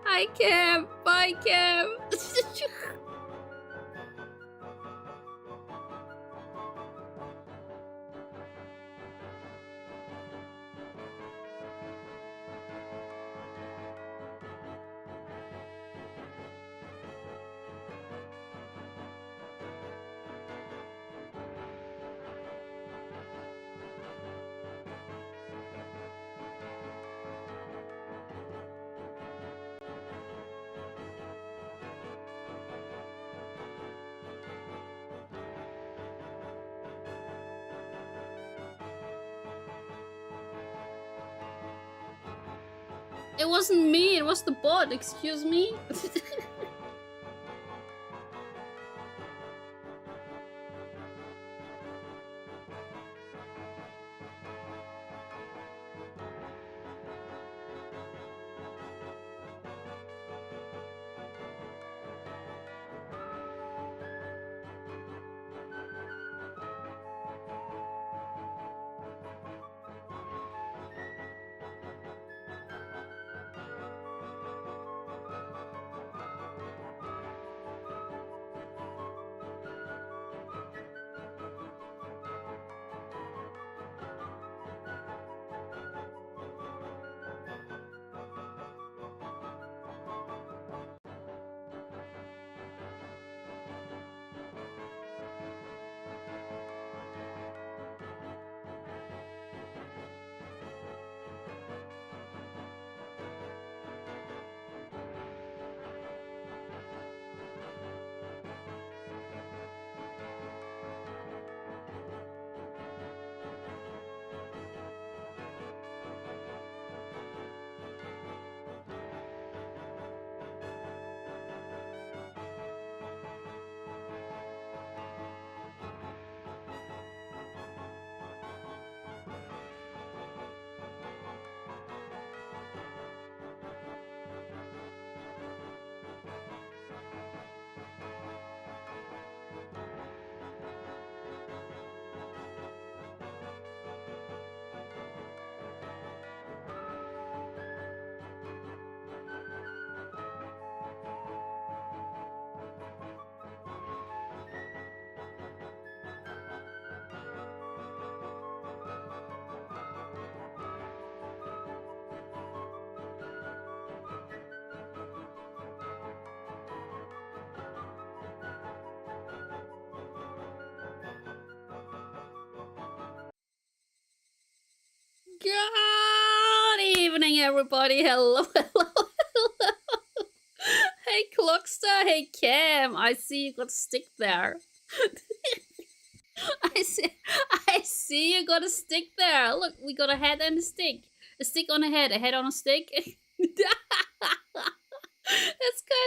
Hi, Cam. Bye, Cam. It wasn't me, it was the bot, excuse me? Good evening, everybody. Hello, hello, hello. Hey, Clockster. Hey, Cam. I see you got a stick there. I see you got a stick there. Look, we got a head and a stick. A stick on a head on a stick. That's kind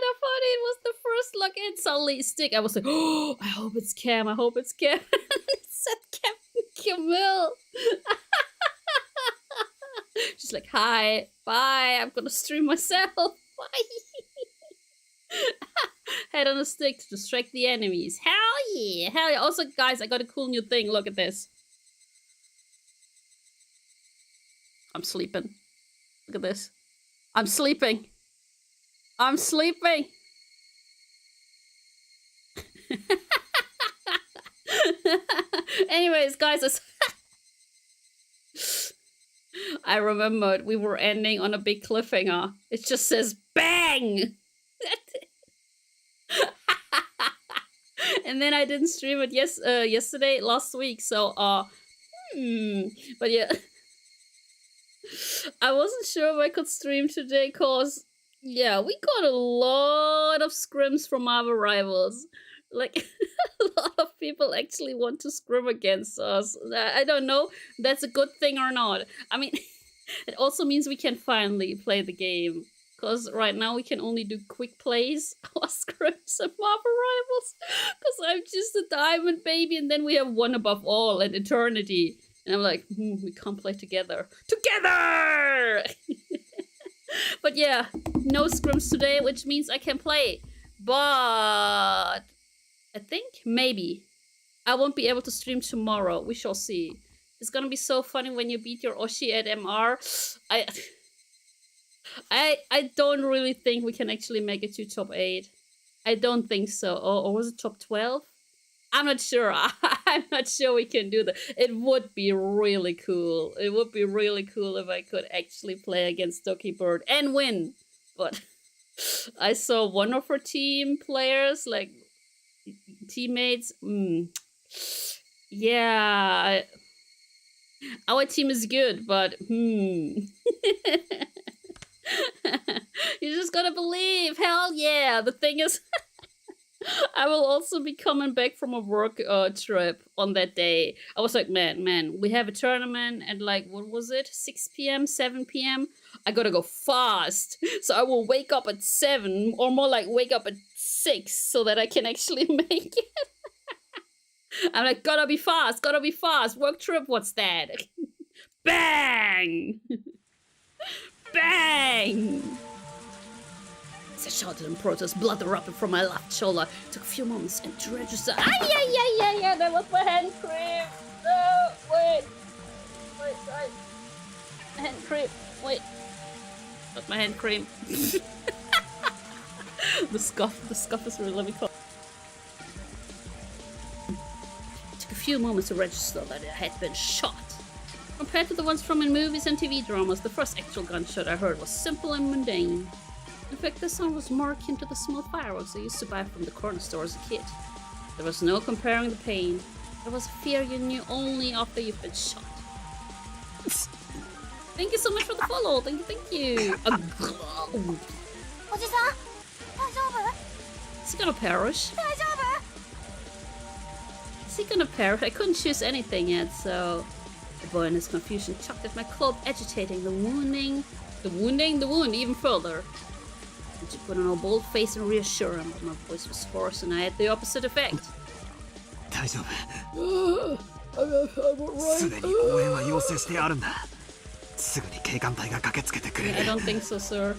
of funny. It was the first look in. Suddenly, stick. I was like, oh, I hope it's Cam. I hope it's Cam. It said Captain Camille. She's like, hi, bye, I'm gonna stream myself, bye. Head on a stick to distract the enemies. Hell yeah, hell yeah. Also, guys, I got a cool new thing. Look at this. I'm sleeping. Look at this. I'm sleeping. I'm sleeping. Anyways, guys, I remembered we were ending on a big cliffhanger. It just says bang! And then I didn't stream it last week, so but yeah. I wasn't sure if I could stream today, cause yeah, we got a lot of scrims from our rivals. Like, a lot of people actually want to scrim against us. I don't know if that's a good thing or not. I mean, it also means we can finally play the game. Because right now we can only do quick plays or scrims and Marvel Rivals. Because I'm just a diamond baby and then we have one above all and eternity. And I'm like, we can't play together. Together! But yeah, no scrims today, which means I can play. But I think maybe I won't be able to stream tomorrow. We shall see. It's gonna be so funny when you beat your Oshi at MR. I I don't really think we can actually make it to top 8. I don't think so. Or was it top 12? I'm not sure. I'm not sure we can do that. It would be really cool. It would be really cool if I could actually play against Doki Bird and win. But I saw one of her team players, like teammates. Yeah, our team is good, but you just gotta believe. Hell yeah. The thing is, I will also be coming back from a work trip on that day. I was like, man, we have a tournament at like, what was it? 6 p.m., 7 p.m. I gotta go fast. So I will wake up at 7, or more like wake up at 6 so that I can actually make it. I'm like, gotta be fast. Work trip, what's that? Bang! Bang! As I shouted in protest, blood erupted from my left shoulder. It took a few moments and to register. Yeah, that was my hand cream. No, wait. Hand cream, wait. Not my hand cream. The scuff is really, let me call. It took a few moments to register that it had been shot. Compared to the ones from in movies and TV dramas, the first actual gunshot I heard was simple and mundane. In fact, this sound was more akin to the small fireworks I used to buy from the corner store as a kid. There was no comparing the pain. There was a fear you knew only after you've been shot. Thank you so much for the follow. Thank you. Is he gonna perish? Is he gonna perish? I couldn't choose anything yet, so... The boy in his confusion chucked at my cloak, agitating the wound even further. And she put on a bold face and reassured him, but my voice was hoarse and I had the opposite effect. I don't think so, sir.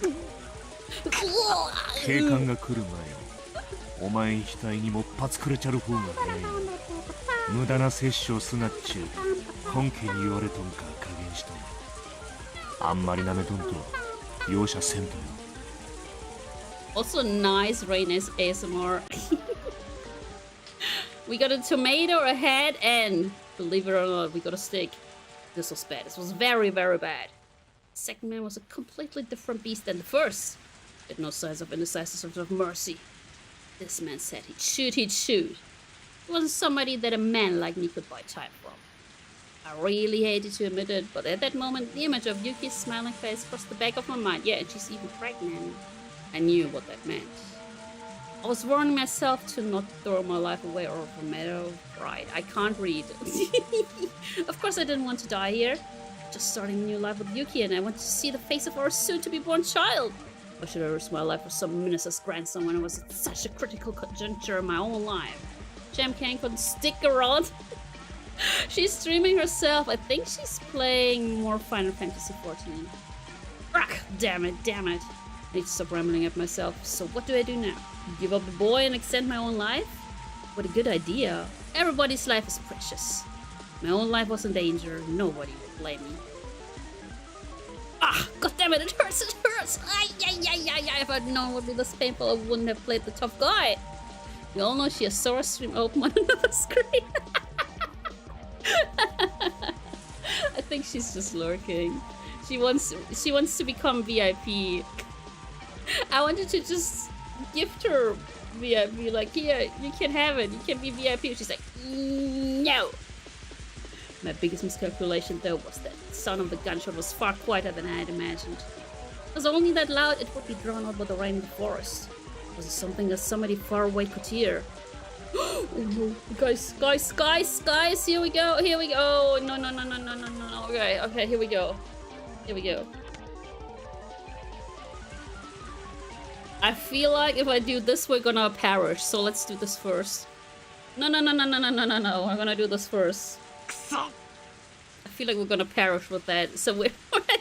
警官が来る前よ。お前額にもっぱつくれちゃる方がええ。無駄な摂取をすなっちゅう本家に言われとんか加減しとん。あんまりなめとんと容赦せんとよ。Also nice Raina's ASMR. We got a tomato, a head, and believe it or not, we got a stick. This was bad. This was very, very bad. The second man was a completely different beast than the first. He had no signs of indecisiveness of mercy. This man said he'd shoot. He wasn't somebody that a man like me could buy time from. I really hated to admit it, but at that moment, the image of Yuki's smiling face crossed the back of my mind. Yeah, and she's even pregnant. I knew what that meant. I was warning myself to not throw my life away over a matter of pride. I can't read. Of course I didn't want to die here. Just starting a new life with Yuki, and I wanted to see the face of our soon-to-be-born child. Why should I risk my life for some minister's grandson when I was at such a critical juncture in my own life? Jam Kang couldn't stick around. She's streaming herself. I think she's playing more Final Fantasy 14. Ugh, damn it. I need to stop rambling at myself. So what do I do now? Give up the boy and extend my own life? What a good idea. Everybody's life is precious. My own life was in danger. Nobody would blame me. Ah, god damn it, it hurts. If I'd known it would be this painful, I wouldn't have played the tough guy. You all know she has Sora stream open on another screen. I think she's just lurking. She wants to become VIP. I wanted to just gift her VIP, like, here, you can have it, you can be VIP. She's like, no. My biggest miscalculation, though, was that the sound of the gunshot was far quieter than I had imagined. It was only that loud, it would be drowned out by the rain in the forest. Was it something that somebody far away could hear? Oh no, guys, here we go. Oh, no. Okay, here we go. I feel like if I do this, we're gonna perish. So let's do this first. No. We're gonna do this first. I feel like we're gonna perish with that. So we're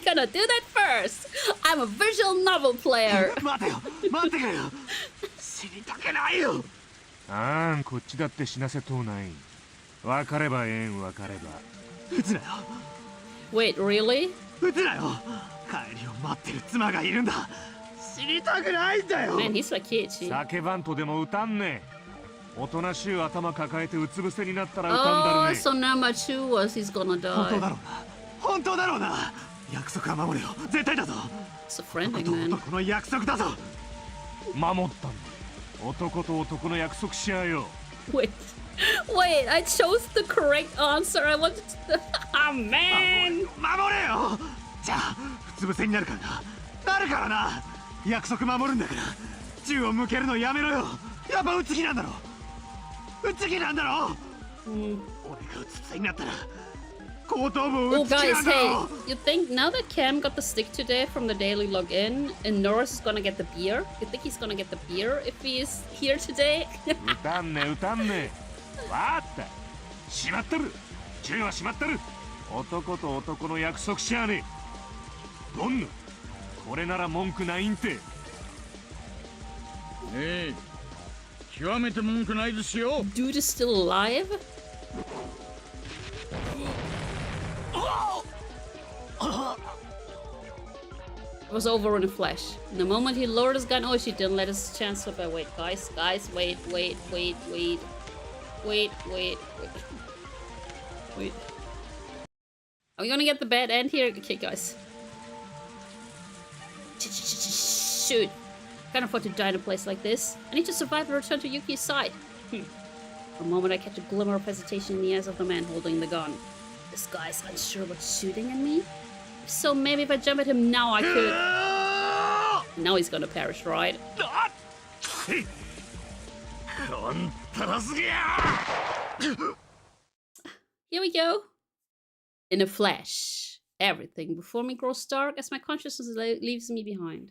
gonna do that first. I'm a visual novel player. 待てよ待ってくれよ死にたくないよあん、こっちだって死なせとうない。わかればええん、わかれば。撃つなよ Wait, really? 撃つなよ帰りを待ってる妻がいるんだ死にたくないんだよ Man, he's like Kiichi. 叫ばんとでも歌んね。おとなしい頭抱えてうつ伏せになったら歌んだ Oh, るね。 so number 2 was he's gonna 本当だ die. ろうな本当だろうな約束は守れよ絶対だぞ It's a friendly 男と man. 男の約束だぞ守ったんだ。男と男の約束しやよ。 Wait, wait, I chose the correct answer. I wanted to. Oh, 守 man. れよじゃあうつ伏せになるからなるからな約束守るんだから銃を向けるのやめろよやっぱ撃つ気なんだろ撃つ気なんだろ Mm. 俺がうつ伏せになったら後頭部を Oh, 撃つ気な guys, んだ hey, ろ you think now that Cam got the stick today from the daily login and Norris is gonna get the beer? You think he's gonna get the beer if he is here today? 歌んね歌んね。わーった。しまってる。銃はしまってる。男と男の約束しやねえ。ボンヌ、これなら文句ないんて。ええ、極めて文句ないですよ。 Dude is still alive? It was over in a flash. The moment he lowered his gun, oh, she didn't let his chance slip away. Wait, guys, wait. Wait. Are we gonna get the bad end here? Okay, guys. Shoot. Can't afford to die in a place like this. I need to survive and return to Yuki's side. For a moment, I catch a glimmer of hesitation in the eyes of the man holding the gun. This guy's unsure about shooting at me? If so, maybe if I jump at him now, I could. Now he's gonna perish, right? Here we go. In a flash, everything before me grows dark as my consciousness leaves me behind.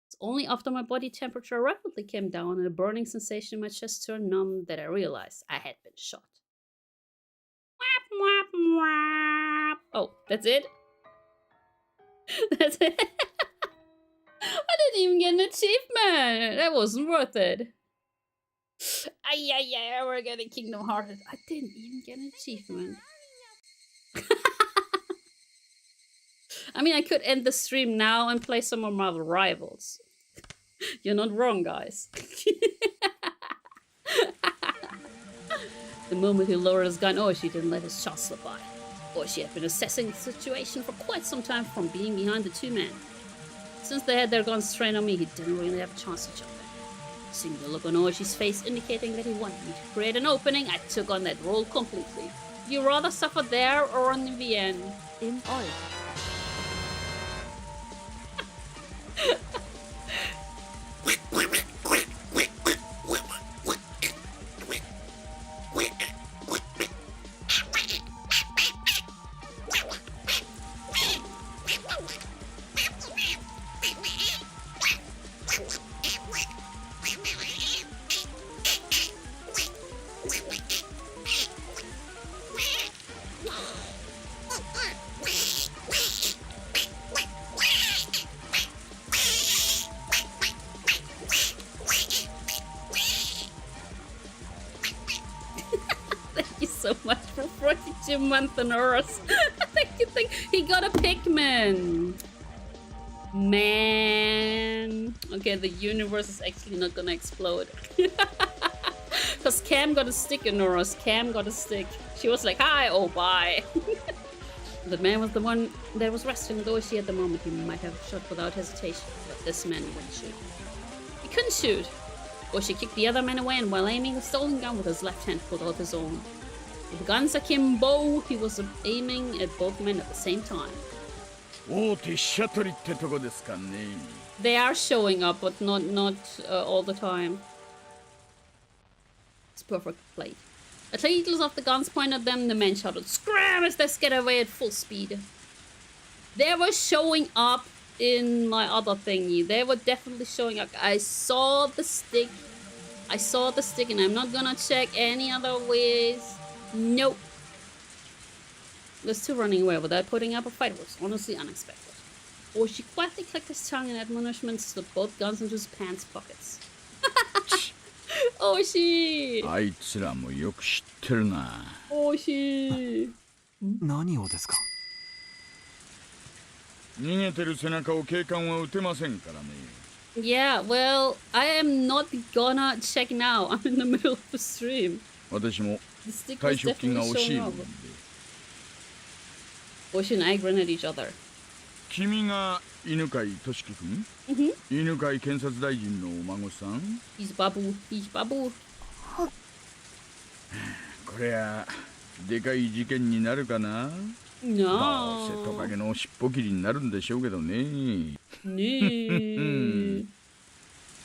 It's only after my body temperature rapidly came down and a burning sensation in my chest turned numb that I realized I had been shot. Oh, that's it? That's it? I didn't even get an achievement! That wasn't worth it. Ay, we're getting Kingdom Hearted. I didn't even get an achievement. I mean, I could end the stream now and play some more Marvel Rivals. You're not wrong, guys. The moment he lowered his gun, she didn't let his shot slip by. She had been assessing the situation for quite some time from being behind the two men. Since they had their guns trained on me, he didn't really have a chance to jump in. Seeing the look on Oshi's face indicating that he wanted me to create an opening, I took on that role completely. You rather suffer there or on the VN? In oil. So much for 42 months on Earth. You think he got a Pikmin? Man. Okay, the universe is actually not gonna explode. Because Cam got a stick in Earth. Cam got a stick. She was like, hi, oh, bye. The man was the one that was wrestling with Oshi at the moment. He might have shot without hesitation, but this man wouldn't shoot. He couldn't shoot. Oshi kicked the other man away, and while aiming the stolen gun with his left hand, pulled out his own. With guns akimbo, he was aiming at both men at the same time. They are showing up, but not all the time. It's perfect played. As heedless of the guns pointed at them, the men shouted, "Scram!" as they scattered away at full speed. They were showing up in my other thingy. They were definitely showing up. I saw the stick. And I'm not gonna check any other ways. Nope. Those two running away without putting up a fight was honestly unexpected. Oshi quietly clicked his tongue in admonishment, slipped both guns into his pants pockets. Oshi! あいつらもよく知ってるな。Oshi! 何をですか？逃げてる背中を警官は撃てませんからね。Yeah, well, I am not gonna check now. I'm in the middle of the stream. 私も The stick 退 was 職金が definitely 欲しい showing もん up. で。 Oshi and I grinned at each other. 君が犬飼俊樹君？ Mm-hmm. 犬飼検察大臣のお孫さん？ He's Babu. He's Babu. こりゃでかい事件になるかな。 No. どうせトカゲの尻尾切りになるんでしょうけどね。No.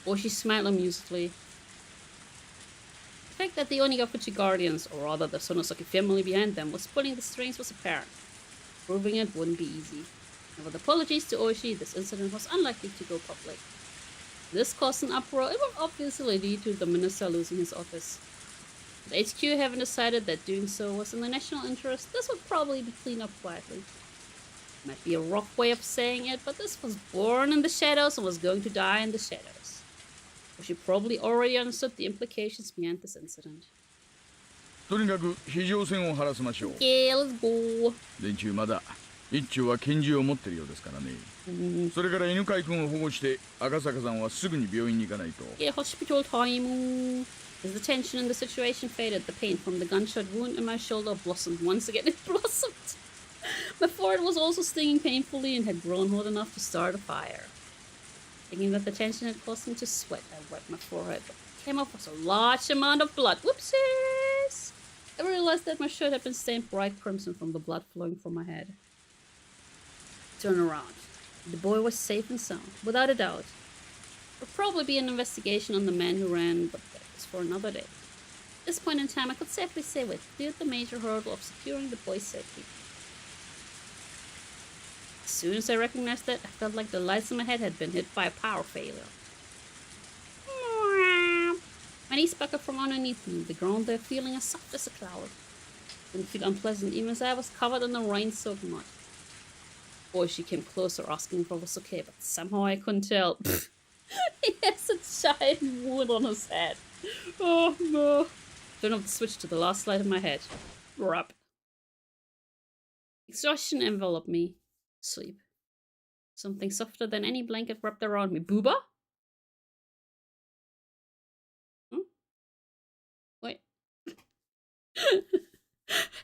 Oshi smiled amusedly. The fact that the Onigafuchi guardians, or rather the Sonosaki family behind them, was pulling the strings was apparent. Proving it wouldn't be easy. And with apologies to Oshi, this incident was unlikely to go public. This caused an uproar. It would obviously lead to the minister losing his office. With HQ having decided that doing so was in the national interest, this would probably be cleaned up quietly. Might be a rough way of saying it, but this was born in the shadows and was going to die in the shadows. Oshi probably already understood the implications behind this incident. とにかく非常線を張らせましょう。 Yeah, let's go. 連中まだ一丁は拳銃を持ってるようですからね。それから犬飼君を保護して赤坂さんはすぐに病院に行かないと。 Yeah, hospital time. As the tension in the situation faded, the pain from the gunshot wound in my shoulder blossomed once again. It blossomed. My forehead was also stinging painfully and had grown hot enough to start a fire. Thinking that the tension had caused me to sweat, I wiped my forehead. What came off was a large amount of blood. Whoopsies! I realized that my shirt had been stained bright crimson from the blood flowing from my head. Turn around. The boy was safe and sound, without a doubt. There would probably be an investigation on the man who ran, but that was for another day. At this point in time, I could safely say we had cleared the major hurdle of securing the boy's safety. As soon as I recognized that, I felt like the lights in my head had been hit by a power failure. My knees buckled from underneath me, the ground there feeling as soft as a cloud. Didn't feel unpleasant even as I was covered in the rain-soaked mud. Boy, she came closer asking if I was okay, but somehow I couldn't tell. He has a giant wound on his head. Oh no. Turn off the switch to the last light in my head. Rub. Exhaustion enveloped me. Sleep. Something softer than any blanket wrapped around me. Booba? Wait.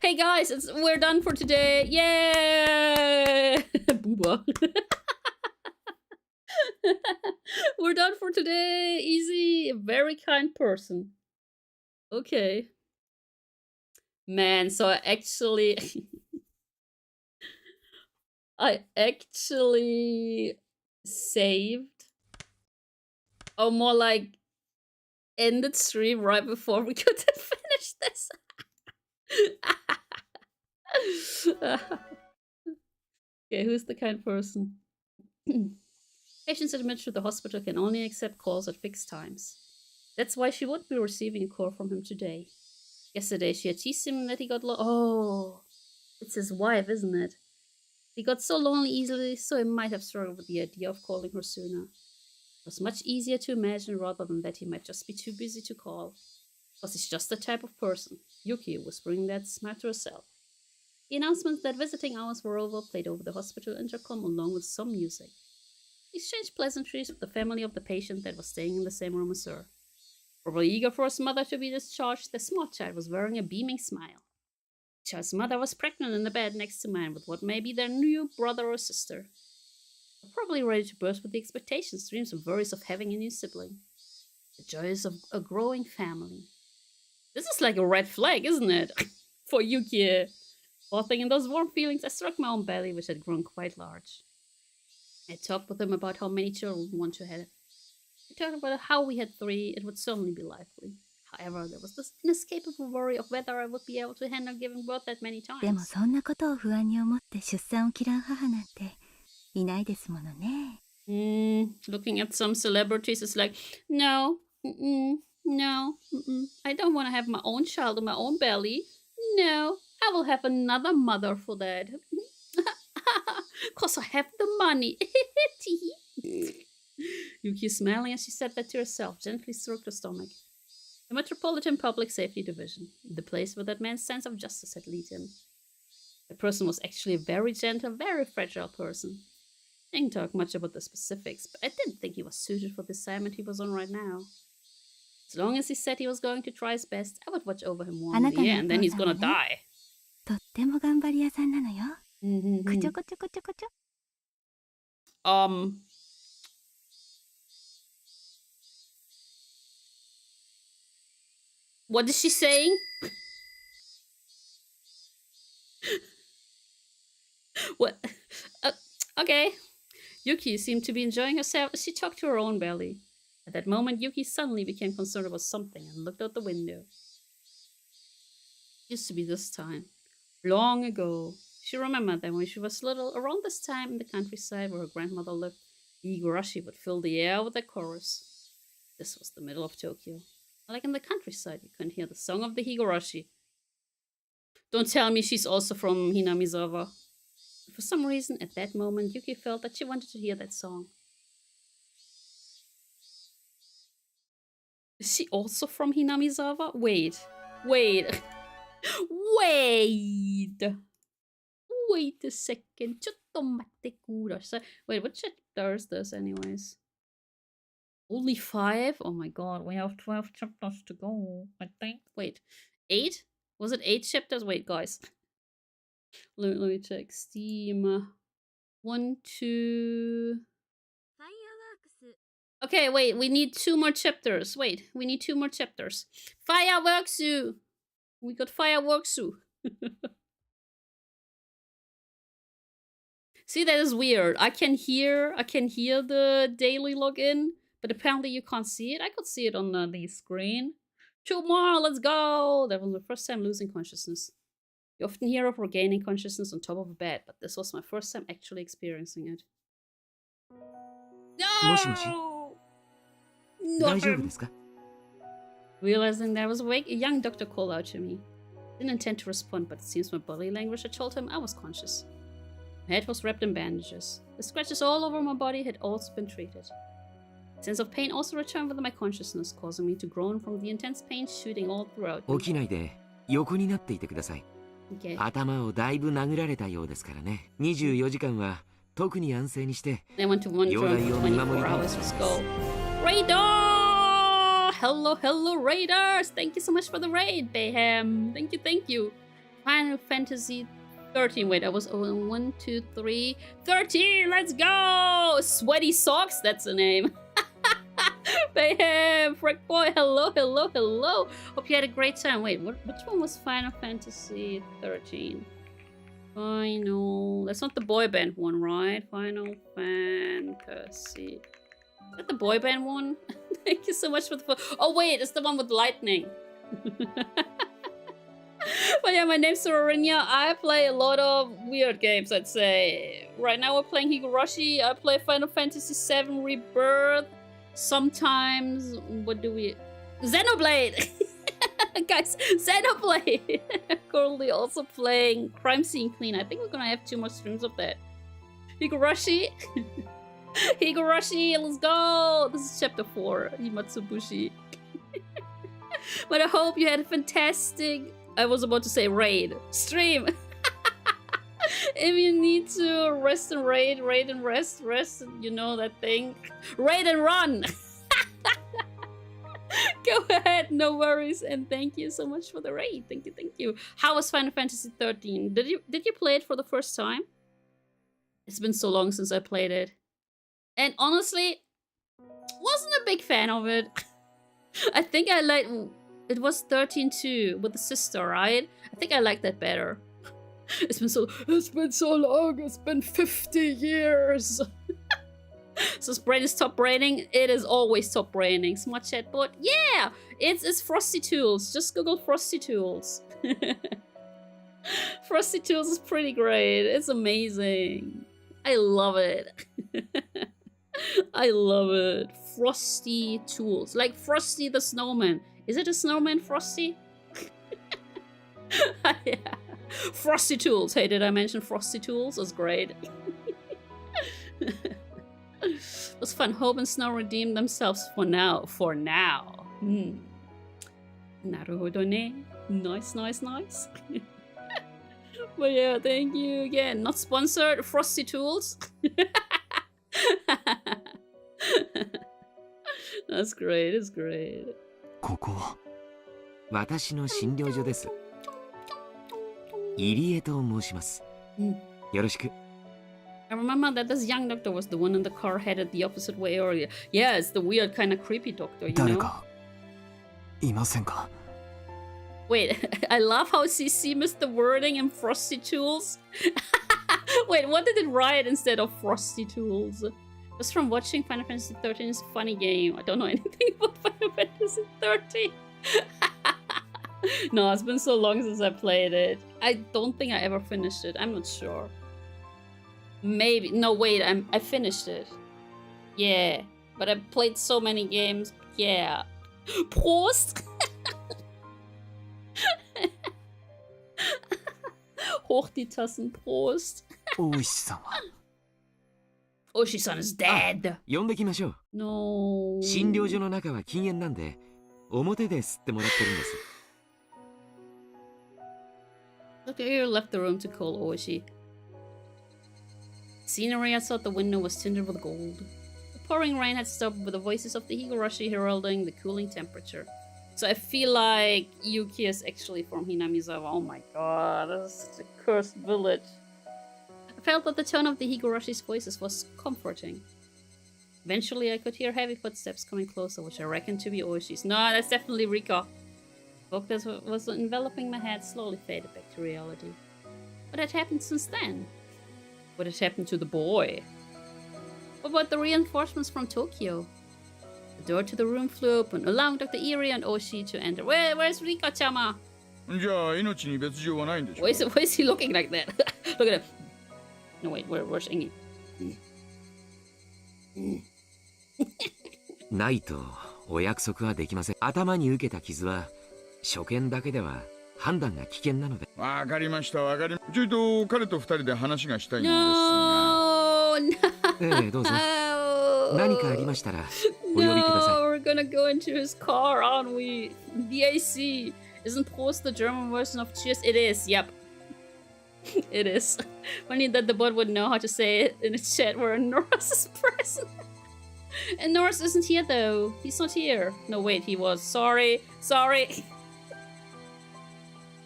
Hey guys, we're done for today. Yay! Booba. We're done for today. Easy. A very kind person. Okay. Man, so I actually saved, or more like ended stream right before we could finish this. Okay, who's the kind person? Patients admitted to the hospital can only accept calls at fixed times. That's why she would be receiving a call from him today. Yesterday she had teased him that he got oh, it's his wife, isn't it? He got so lonely easily, so he might have struggled with the idea of calling her sooner. It was much easier to imagine rather than that he might just be too busy to call. Because he's just the type of person. Yuki, whispering that, smiled to herself. The announcement that visiting hours were over played over the hospital intercom along with some music. He exchanged pleasantries with the family of the patient that was staying in the same room as her. Probably eager for his mother to be discharged, the small child was wearing a beaming smile. The child's mother was pregnant in the bed next to mine with what may be their new brother or sister. They're probably ready to burst with the expectations, dreams, and worries of having a new sibling. The joys of a growing family. This is like a red flag, isn't it? For Yuki. While thinking those warm feelings, I struck my own belly, which had grown quite large. I talked with him about how many children we want to have. We talked about how we had 3, it would certainly be likely. However, there was this inescapable worry of whether I would be able to handle giving birth that many でも times. そんなことを不安に思って出産を嫌う母なんていないですものね。Looking at some celebrities, it's like, no, no, I don't want to have my own child in my own belly. No, I will have another mother for that. 'Cause I have the money. Yuki smiling as she said that to herself, gently stroked her stomach. The Metropolitan Public Safety Division, the place where that man's sense of justice had led him. The person was actually a very gentle, very fragile person. I didn't talk much about the specifics, but I didn't think he was suited for the assignment he was on right now. As long as he said he was going to try his best, I would watch over him one year, and then he's gonna die. とっても頑張り屋さんなのよ。こちょこちょこちょこちょ。What is she saying? What? Okay. Yuki seemed to be enjoying herself as she talked to her own belly. At that moment, Yuki suddenly became concerned about something and looked out the window. It used to be this time. Long ago. She remembered that when she was little, around this time in the countryside where her grandmother lived, the Higurashi would fill the air with their chorus. This was the middle of Tokyo. Like in the countryside, you couldn't hear the song of the Higurashi. Don't tell me she's also from Hinamizawa. For some reason, at that moment, Yuki felt that she wanted to hear that song. Is she also from Hinamizawa? Wait. Wait a second. Wait, what chapter is this anyways? Only 5? Oh my god, we have 12 chapters to go, I think. Wait, 8? Was it 8 chapters? Wait, guys. Let me check. Steam. 1, 2... Okay, wait, we need 2 more chapters. Wait, we need 2 more chapters. Fireworks! We got fireworks! See, that is weird. I can hear the daily login, but apparently you can't see it. I could see it on the screen. 2 more, let's go! That was my first time losing consciousness. You often hear of regaining consciousness on top of a bed, but this was my first time actually experiencing it. No! Not him. Realizing that I was awake, a young doctor called out to me. Didn't intend to respond, but it seems my body language had told him I was conscious. My head was wrapped in bandages. The scratches all over my body had also been treated. A sense of pain also returned with my consciousness, causing me to groan from the intense pain shooting all throughout me. 起きないで横になっていてください。Okay. 頭をだいぶ殴られたようですからね。24時間は特に安静にして I went to one drone for 24 hours. Let's go. Radar! Hello, Raiders! Thank you so much for the raid, Bayham. Thank you. Final Fantasy 13. Wait, I was 1, 2, 3, 13! Let's go! Sweaty Socks, that's the name. Bayham, Frick Boy, hello. Hope you had a great time. Wait, which one was Final Fantasy 13? Final... That's not the boy band one, right? Final Fantasy... Is that the boy band one? Thank you so much for the... Oh wait, it's the one with lightning. But yeah, my name's Sororinia. I play a lot of weird games, I'd say. Right now we're playing Higurashi. I play Final Fantasy VII Rebirth. Sometimes... What do we... Xenoblade! Guys, Xenoblade! Currently also playing Crime Scene Clean. I think we're gonna have 2 more streams of that. Higurashi! Higurashi, let's go! This is chapter 4, Himatsubushi. But I hope you had a fantastic... I was about to say raid. Stream! If you need to rest and raid and rest, you know that thing. Raid and run! Go ahead, no worries, and thank you so much for the raid. Thank you. How was Final Fantasy 13? Did you play it for the first time? It's been so long since I played it. And honestly, wasn't a big fan of it. I think I liked... It was 13 too, with the sister, right? I think I liked that better. It's been so long. It's been 50 years. So brain is top braining. It is always top braining. Smart chatbot. Yeah, it's Frosty Tools. Just Google Frosty Tools. Frosty Tools is pretty great. It's amazing. I love it. I love it. Frosty Tools. Like Frosty the Snowman. Is it a snowman, Frosty? Yeah. Frosty Tools. Hey, did I mention Frosty Tools? That's great. It was fun. Hope and Snow redeemed themselves for now. For now. Naruhodo ne. Nice, nice, nice. But yeah, thank you again. Not sponsored. Frosty Tools. That's great. It's great. ここは私の診療所です。入江と申します。よろしく。I remember that this young doctor was the one in the car headed the opposite way earlier. Yeah, it's the weird kind of creepy doctor, you 誰 know? かいませんか？ Wait, I love how CC missed the wording in Frosty Tools. Wait, what did it write instead of Frosty Tools? Just from watching Final Fantasy 13 is a funny game. I don't know anything about Final Fantasy 13. No, it's been so long since I played it. I don't think I ever finished it. I'm not sure. Maybe. No, wait, I finished it. Yeah, but I played so many games. Yeah. Prost! Hoch die Tassen, Prost. 大石さんは Oshi-san is dead. 呼んできましょう。No. 診療所の中は禁煙なんで、表で吸ってもらってるんです。Dr. Iro left the room to call Oshi. Scenery outside the window was tinted with gold. The pouring rain had stopped with the voices of the Higurashi heralding the cooling temperature. So I feel like Yuki is actually from Hinamizawa. Oh my god, this is a cursed village. I felt that the tone of the Higurashi's voices was comforting. Eventually I could hear heavy footsteps coming closer, which I reckoned to be Oshi's. No, that's definitely Rika. The book that was enveloping my head slowly faded back to reality. What had happened since then? What had happened to the boy? What about the reinforcements from Tokyo? The door to the room flew open, allowing Dr. Iri and Oshi to enter. Where's Rika-chama? じゃあ命に別状はないんでしょ Why is he looking like that? Look at him. No, wait, where's Ingi? ないとお約束はできません。頭に受けた傷は初見だけでは判断が危険なので。わかりましたわかりました。ちょいと彼と二人で話がしたいんですが。No, no. ええ、どうぞ。何かありましたらお呼びください。 No, we're gonna go into his car, aren't we? BAC. Isn't Prost the German version of Cheers? It is, yep. It is. Funny that the bot would know how to say it in a chat where Norris is present. And Norris isn't here though. He's not here. No, wait, he was. Sorry.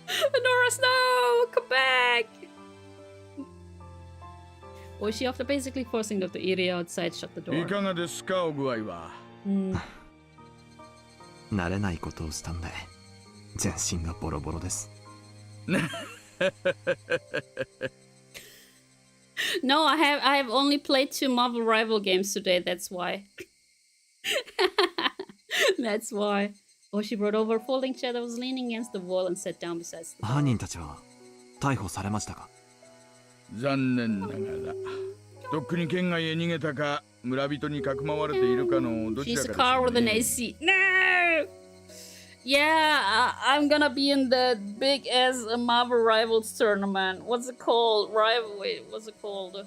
Norris, no! Come back! Oshi, after basically forcing Dr. Iri outside, shut the door. いかがですかお具合は。慣れないことをしたんで全身がボロボロです。No, I have only played 2 Marvel Rival games today, that's why. That's why. Oshi brought over a folding chair that was leaning against the wall and sat down beside the 犯人たちは逮捕されましたか？残念ながら。とっくに県外へ逃げたか、村人にかくまわれているかのどちら She's か a ですね。car with an AC. No! Yeah, I'm gonna be in the big ass Marvel Rivals tournament. What's it called? Wait, what's it called?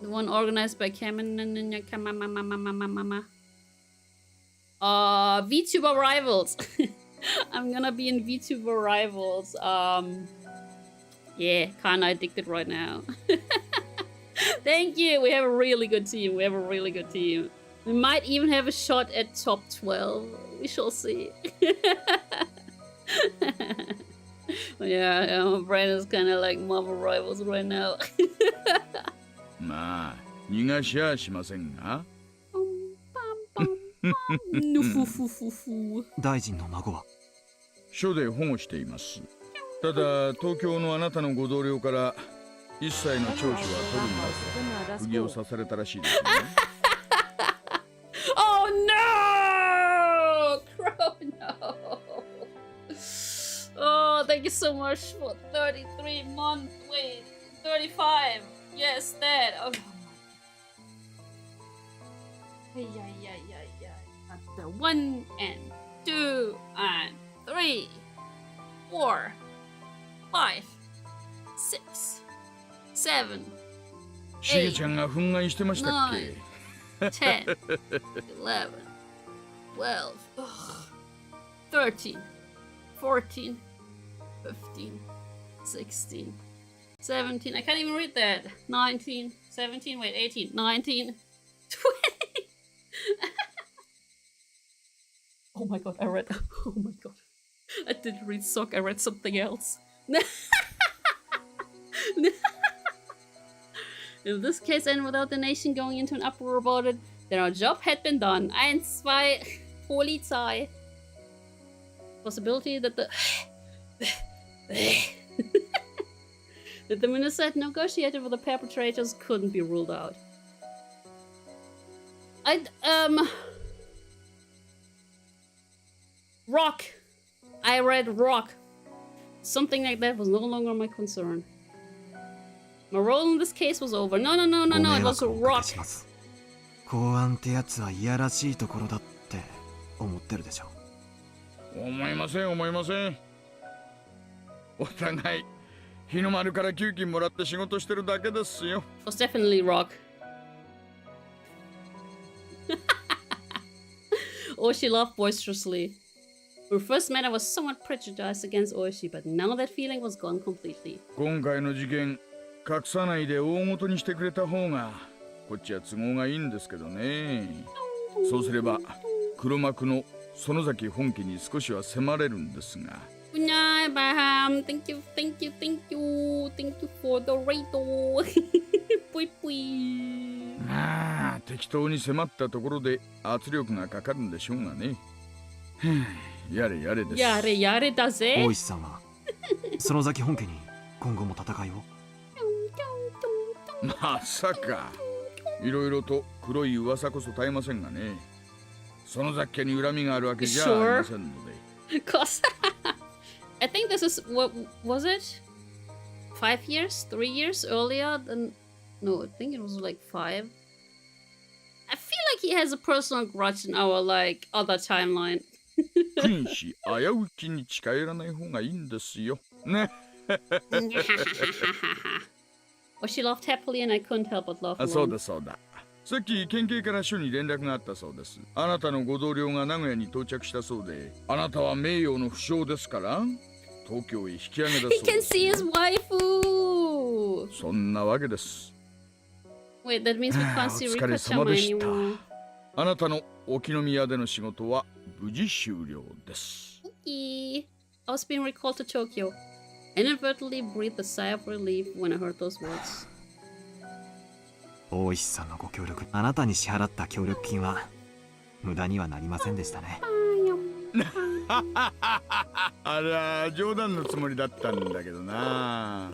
The one organized by VTuber Rivals. I'm gonna be in VTuber Rivals. Yeah, kinda addicted right now. Thank you. We have a really good team. We might even have a shot at top 12. We shall see. Yeah, my brain is kind of like Marvel Rivals right now. まあ、逃がしゃしませんが。大臣の孫は署で保護しています。ただ、東京のあなたのご同僚から一切の聴取は取るなと釘を刺されたらしいですね。Oh no! Crow, no! Oh, thank you so much for 33 months. Wait, 35. Yes, that. Oh my. After 1 and 2 and 3, 4, 5, 6, 7. しげちゃんが憤慨してましたっけ？ 10, 11, 12, ugh, 13, 14, 15, 16, 17. I can't even read that. 19, 17, wait, 18, 19, 20. Oh my god, I read. Oh my god. I didn't read sock, I read something else. In this case, and without the nation going into an uproar about it, then our job had been done. 1, 2, Polizei. Possibility that the that the minister had negotiated with the perpetrators couldn't be ruled out. Rock. I read rock. Something like that was no longer my concern. My role in this case was over. No, it was a rock. 公安ってやつはいやらしいところだって思ってるでしょ。思いません思いません。お互い日の丸から給金もらって仕事してるだけですよ。It was definitely rock. Oishi laughed boisterously. When we first met, I was somewhat prejudiced against Oishi, but now that feeling was gone completely. 今回の事件隠さないで大元にしてくれた方がこっちは都合がいいんですけどね。そうすれば黒幕の園崎本家に少しは迫れるんですが。Good night, Baham. Thank you for the raid. Pui pui. まあ適当に迫ったところで圧力がかかるんでしょうがね。やれやれです。やれやれだぜ。大石さんは園崎本家に今後も戦いを。まさか。いろいろと黒い噂こそ絶えませんがね。園崎家に恨みがあるわけじゃありませんので。Cause I think this is what was it? 5 years, 3 years earlier than no, I think it was like 5. I feel like he has a personal grudge in our like other timeline. 君子危うきに近寄らない方がいいんですよ。ね。Well, she laughed happily and I couldn't help but laugh along. そうだそうだ。さっき県警から署に連絡があったそうです。あなたのご同僚が名古屋に到着したそうで、あなたは名誉の負傷ですから、東京へ引き上げだそうです。He can see his waifu! そんなわけです。Wait, that means we can't see Rika-chama anymore. あなたの沖宮での仕事は無事終了です。Okay. I was being recalled to Tokyo. I inadvertently breathed a sigh of relief when I heard those words. 大石さんのご協力、あなたに支払った協力金は無駄にはなりませんでしたね。あら、冗談のつもりだったんだけどな。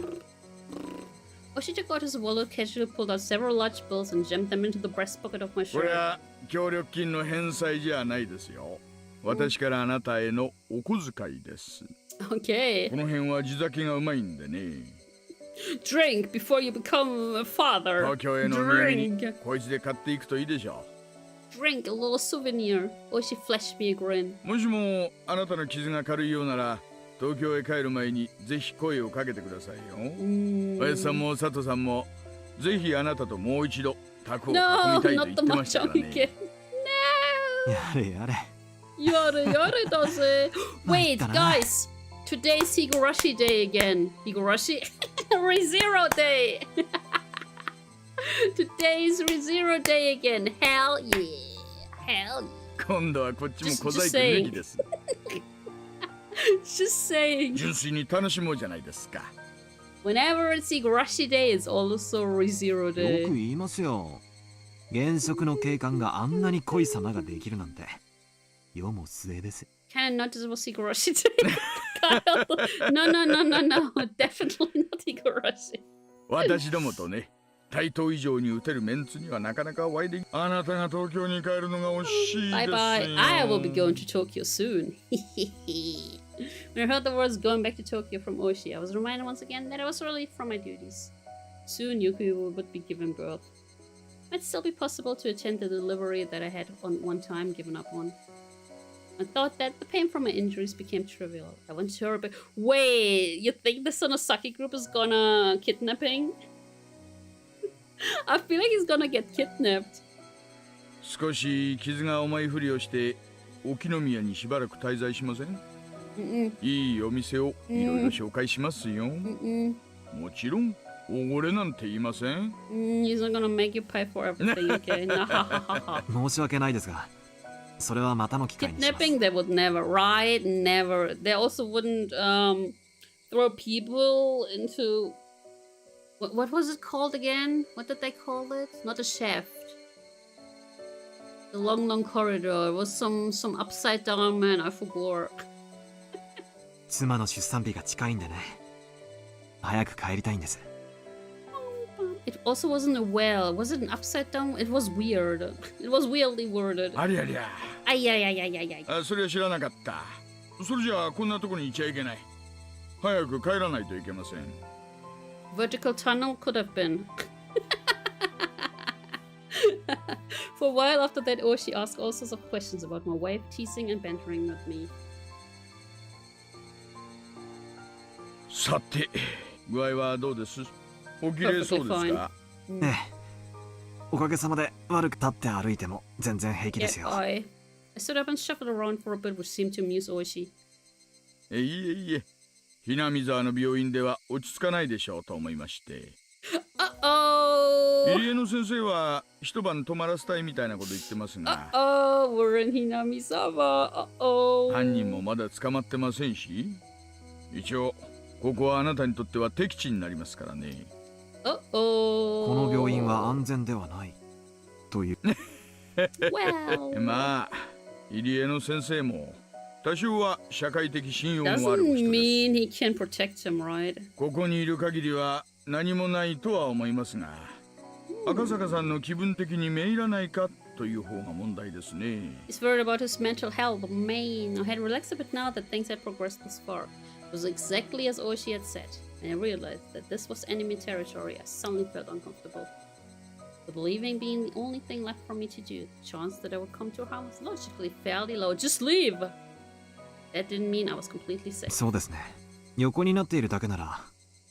Oshi took out his wallet, casually pulled out several large bills and jammed them into the breast pocket of my これ shirt. は協力金の返済じゃないですよ。私からあなたへのお小遣いです。Okay. この辺は地酒がうまいんでね。Drink before you become a father. 東京へのお土産に Drink. こいつで買っていくといいでしょ Drink, a little souvenir. Oshi flashed me a grin. う。もしもあなたの傷が軽いようなら、東京へ帰る前にぜひ声をかけてくださいよ。おやさんも佐藤さんもぜひあなたともう一度タコを囲み No, たいと not 言っ the てましたから matcha ね。 No. やれやれ。 Yare yare does it. Wait, guys. Today's Higurashi day again. Higurashi? ReZero day. Today's ReZero day again. Hell yeah. Hell yeah. 今度はこっちも小細工ネギです。 Just saying. 純粋に楽しもうじゃないですか。 Whenever it's Higurashi day, it's also ReZero よ day. く言いますよ。現職の警官があんなに濃い様ができるなんて世も末です。 Kind of not just was Higurashi day. Kyle. No. Definitely not Higurashi. 私どもとね、対等以上に打てるメンツにはなかなかお会いでき。あなたが東京に帰るのが惜しいですよ。 Bye bye. I will be going to Tokyo soon. When I heard the words going back to Tokyo from Oshi, I was reminded once again that I was relieved from my duties. Soon Yuki would be given birth. It might still be possible to attend the delivery that I had on one time given up on. I thought that the pain from my injuries became trivial. I went to her, but wait, you think the Sonosaki group is gonna kidnapping? I feel like he's gonna get kidnapped. 少し傷が重いふりをして沖宮にしばらく滞在しません？いいお店をいろいろ紹介しますよ。もちろんおごれなんて言いません。He's not gonna make you pay for everything, okay? No. 申し訳ないですが、それはまたの機会にします。 Kidnapping, they would never, right? Never. They also wouldn't throw people into what was it called again? What did they call it? Not a shaft. The long corridor. It was some upside down man. I forgot. 妻の出産日が近いんでね。早く帰りたいんです。 It also wasn't a well. Was it an upside down? It was weird. It was weirdly worded. ありゃりゃ。ay, ay, ay, ay, ay, ay. それは知らなかった。それじゃあこんなとこにいちゃいけない。早く帰らないといけません。Vertical tunnel could have been. For a while after that, Oshi asked all sorts of questions about my wife, teasing and bantering with me. さて、具合はどうです？おきれいそうですか？ええ。おかげさまで悪く立って歩いても全然平気ですよ。I stood up and shuffled around for a bit, which seemed to amuse Oishi. いえいえ、ひなみ沢の病院では落ち着かないでしょうと思いまして。入江の先生は一晩泊まらせたいみたいなこと言ってますが。We're in Hinamizawa. 犯人もまだ捕まってませんし、一応ここはあなたにとっては敵地になりますからね。この病院は安全ではないという。まあ、入江の先生も多少は社会的信用もある人です。Doesn't mean he can protect him, right? ここにいる限りは何もないとは思いますが、赤坂さんの気分的にめいらないかという方が問題ですね。He's worried about his mental health, but man, I had relaxed a bit now that things had progressed this far. It was exactly as Oishi had said, and I realized that this was enemy territory. I suddenly felt uncomfortable. With leaving being the only thing left for me to do, the chance that I would come to her was logically fairly low. Just leave! That didn't mean I was completely safe. そうですね。横になっているだけなら、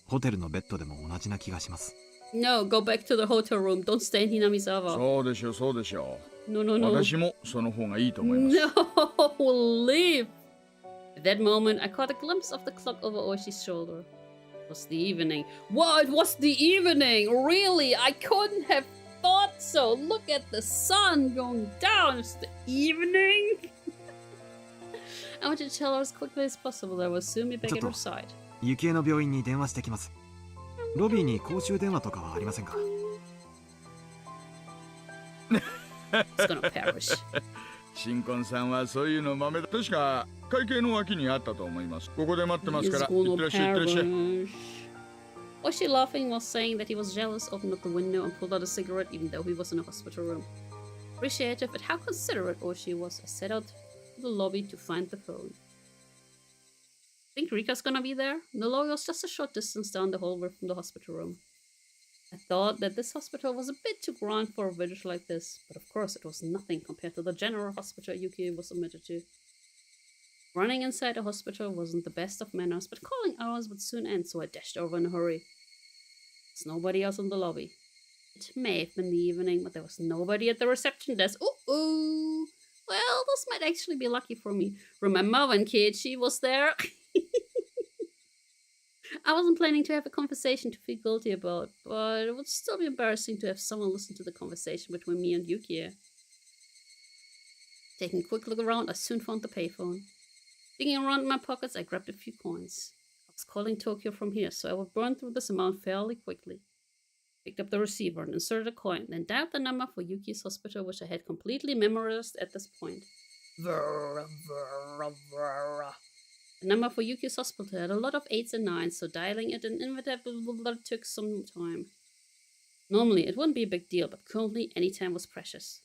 ホテルのベッドでも同じな気がします。No, go back to the hotel room. Don't stay in Hinamizawa. そうでしょう、そうでしょう。No. 私もその方がいいと思います。No, leave! At that moment, I caught a glimpse of the clock over Oshi's shoulder. It was the evening. What? It was the evening! Really? I couldn't have thought so. Look at the sun going down. It's the evening. I wanted to tell her as quickly as possible that I would soon be back at her side. 雪江の病院に電話してきます。ロビーに公衆電話とかはありませんか？ It's gonna perish. 新婚さんはそういうの豆だ。確か会計の脇にあったと思います。ここで待ってますから。いってらっしゃい、いってらっしゃい。Oshi laughing while saying that he was jealous, opened up the window and pulled out a cigarette even though he was in a hospital room. Appreciative at how considerate Oshi was, I set out to the lobby to find the phone. Think Rika's gonna be there? The lobby was just a short distance down the hallway from the hospital room. I thought that this hospital was a bit too grand for a village like this, but of course it was nothing compared to the general hospital Yuki was admitted to. Running inside a hospital wasn't the best of manners, but calling hours would soon end, so I dashed over in a hurry. There's nobody else in the lobby. It may have been the evening, but there was nobody at the reception desk. Ooh. Well, this might actually be lucky for me. Remember when Keiichi was there? I wasn't planning to have a conversation to feel guilty about, but it would still be embarrassing to have someone listen to the conversation between me and Yuki. Taking a quick look around, I soon found the payphone. Digging around in my pockets, I grabbed a few coins. I was calling Tokyo from here, so I would burn through this amount fairly quickly. Picked up the receiver and inserted a coin, then dialed the number for Yuki's hospital, which I had completely memorized at this point. The number for Yuki's hospital had a lot of 8s and 9s, so dialing it inevitably took some time. Normally, it wouldn't be a big deal, but currently, any time was precious.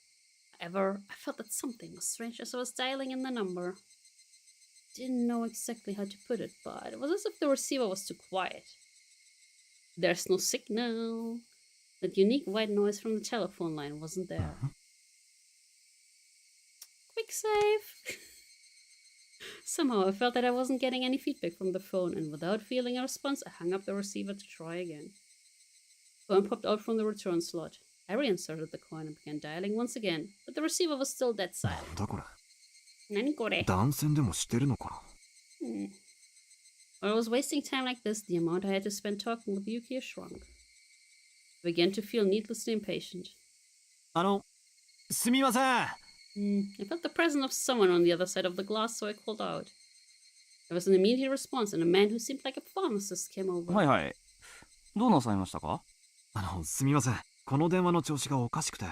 However, I felt that something was strange as I was dialing in the number. Didn't know exactly how to put it, but it was as if the receiver was too quiet. There's no signal. That unique white noise from the telephone line wasn't there. Quick save. Somehow I felt that I wasn't getting any feedback from the phone, and without feeling a response, I hung up the receiver to try again. Phone popped out from the return slot. Harry inserted the coin and began dialing once again, but the receiver was still dead なん silent. だこれ。何これ? 断線でもしてるのかな。 While I was wasting time like this, the amount I had to spend talking with Yuki shrunk. I began to feel needlessly impatient. すみません。I felt the presence of someone on the other side of the glass, so I called out. There was an immediate response, and a man who seemed like a pharmacist came over. はいはい。どうなさいましたか？すみません。この電話の調子がおかしくて、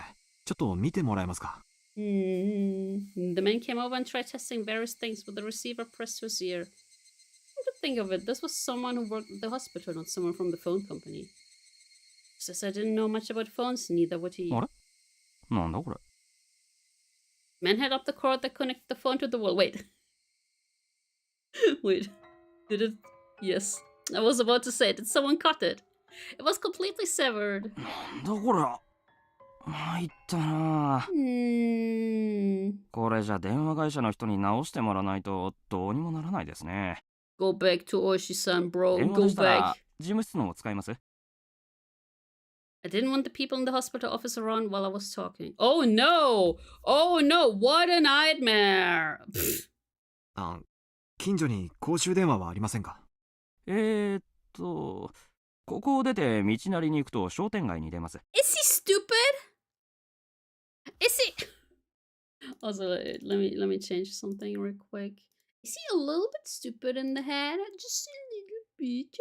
ちょっと見てもらえますか。The man came over and tried testing various things with the receiver pressed to his ear. Come to think of it, this was someone who worked at the hospital, not someone from the phone company. Since I didn't know much about phones, neither would he. あれ？なんだこれ？ Man held up the cord that connected the phone to the wall. Wait. Wait. Did it? Yes. I was about to say, did someone cut it? It was completely severed. なんだこれ？参ったな。これじゃ電話会社の人に直してもらわないとどうにもならないですね。Go back to Oishi-san, bro. 電話 Go でしたら back. 事務室のを使います？ I didn't want the people in the hospital office around while I was talking. Oh no! Oh no! What a nightmare! 近所に公衆電話はありませんか。ここを出て道なりに行くと商店街に出ます。Is he stupid? Is he? Also, let me change something real quick. Is he a little bit stupid in the head? Just a little bit.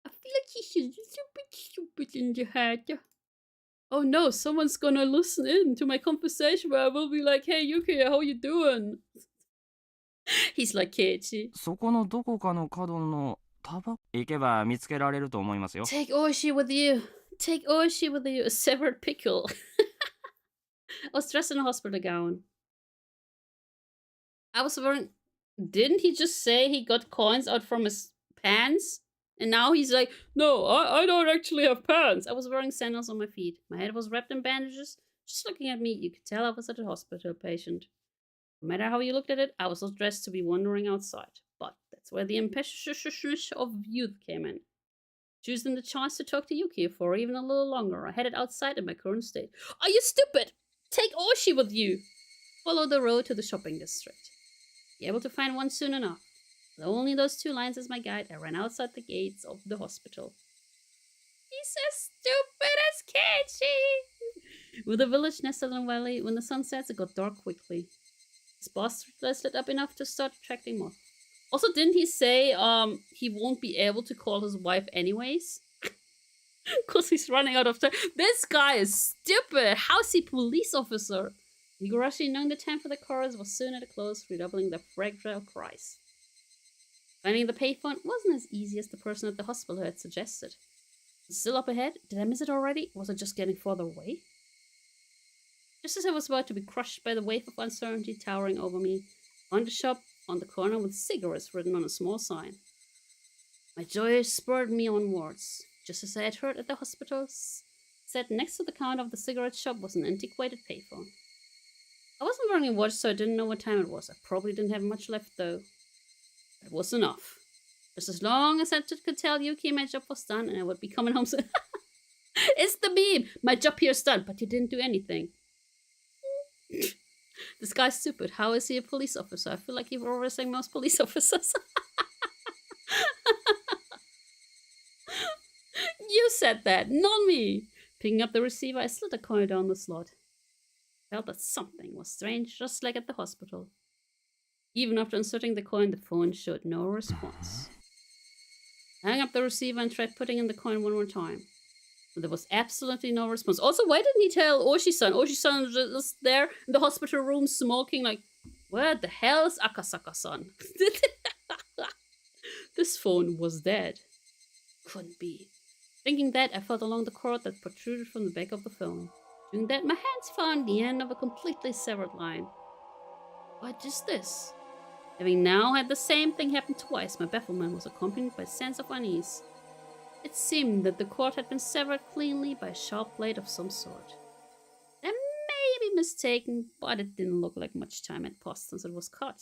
I feel like he's a little bit stupid in the head. Oh no, someone's gonna listen in to my conversation where I will be like, hey Yuki, how you doing? He's like Keiichi. そこのどこかの角のタバコ行けば見つけられると思いますよ。 Take Oishi with you. Take Oishi with you. A severed pickle. I was dressed in a hospital gown. I was wearing... Didn't he just say he got coins out from his pants? And now he's like, no, I don't actually have pants. I was wearing sandals on my feet. My head was wrapped in bandages. Just looking at me, you could tell I was at a hospital patient. No matter how you looked at it, I was not dressed to be wandering outside. But that's where the impetuousness of youth came in. Choosing the chance to talk to Yuki for even a little longer, I headed outside in my current state. Are you stupid? Take Oishi with you. Follow the road to the shopping district. Be able to find one soon enough. With only those 2 lines as my guide, I ran outside the gates of the hospital. He's as stupid as Keiichi! With the village nestled in a valley, when the sun sets, it got dark quickly. His boss lit up enough to start attracting moth. Also, didn't he say he won't be able to call his wife anyways? Because he's running out of time. This guy is stupid! How's he police officer? Higurashi, knowing the time for the chorus, was soon at a close, redoubling their fragile cries. Finding the payphone wasn't as easy as the person at the hospital had suggested. Still up ahead? Did I miss it already? Was I just getting further away? Just as I was about to be crushed by the wave of uncertainty towering over me, I found a shop on the corner with cigarettes written on a small sign. My joy spurred me onwards. Just as I had heard at the hospital, set next to the counter of the cigarette shop was an antiquated payphone. I wasn't wearing a watch, so I didn't know what time it was. I probably didn't have much left, though. It was enough. Just as long as I could tell Yuki my job was done and I would be coming home soon. It's the meme! My job here is done, but you didn't do anything. This guy's stupid. How is he a police officer? I feel like you're overseeing most police officers. You said that, not me. Picking up the receiver, I slid a coin down the slot. I felt that something was strange, just like at the hospital. Even after inserting the coin, the phone showed no response. I hung up the receiver and tried putting in the coin one more time. But there was absolutely no response. Also, why didn't he tell Oishi-san? Oishi-san was just there in the hospital room smoking like, where the hell is Akasaka-san? This phone was dead. Couldn't be. Thinking that, I felt along the cord that protruded from the back of the phone. Doing that, my hands found the end of a completely severed line. What is this? Having now had the same thing happen twice, my bafflement was accompanied by a sense of unease. It seemed that the cord had been severed cleanly by a sharp blade of some sort. I may be mistaken, but it didn't look like much time had passed since it was cut.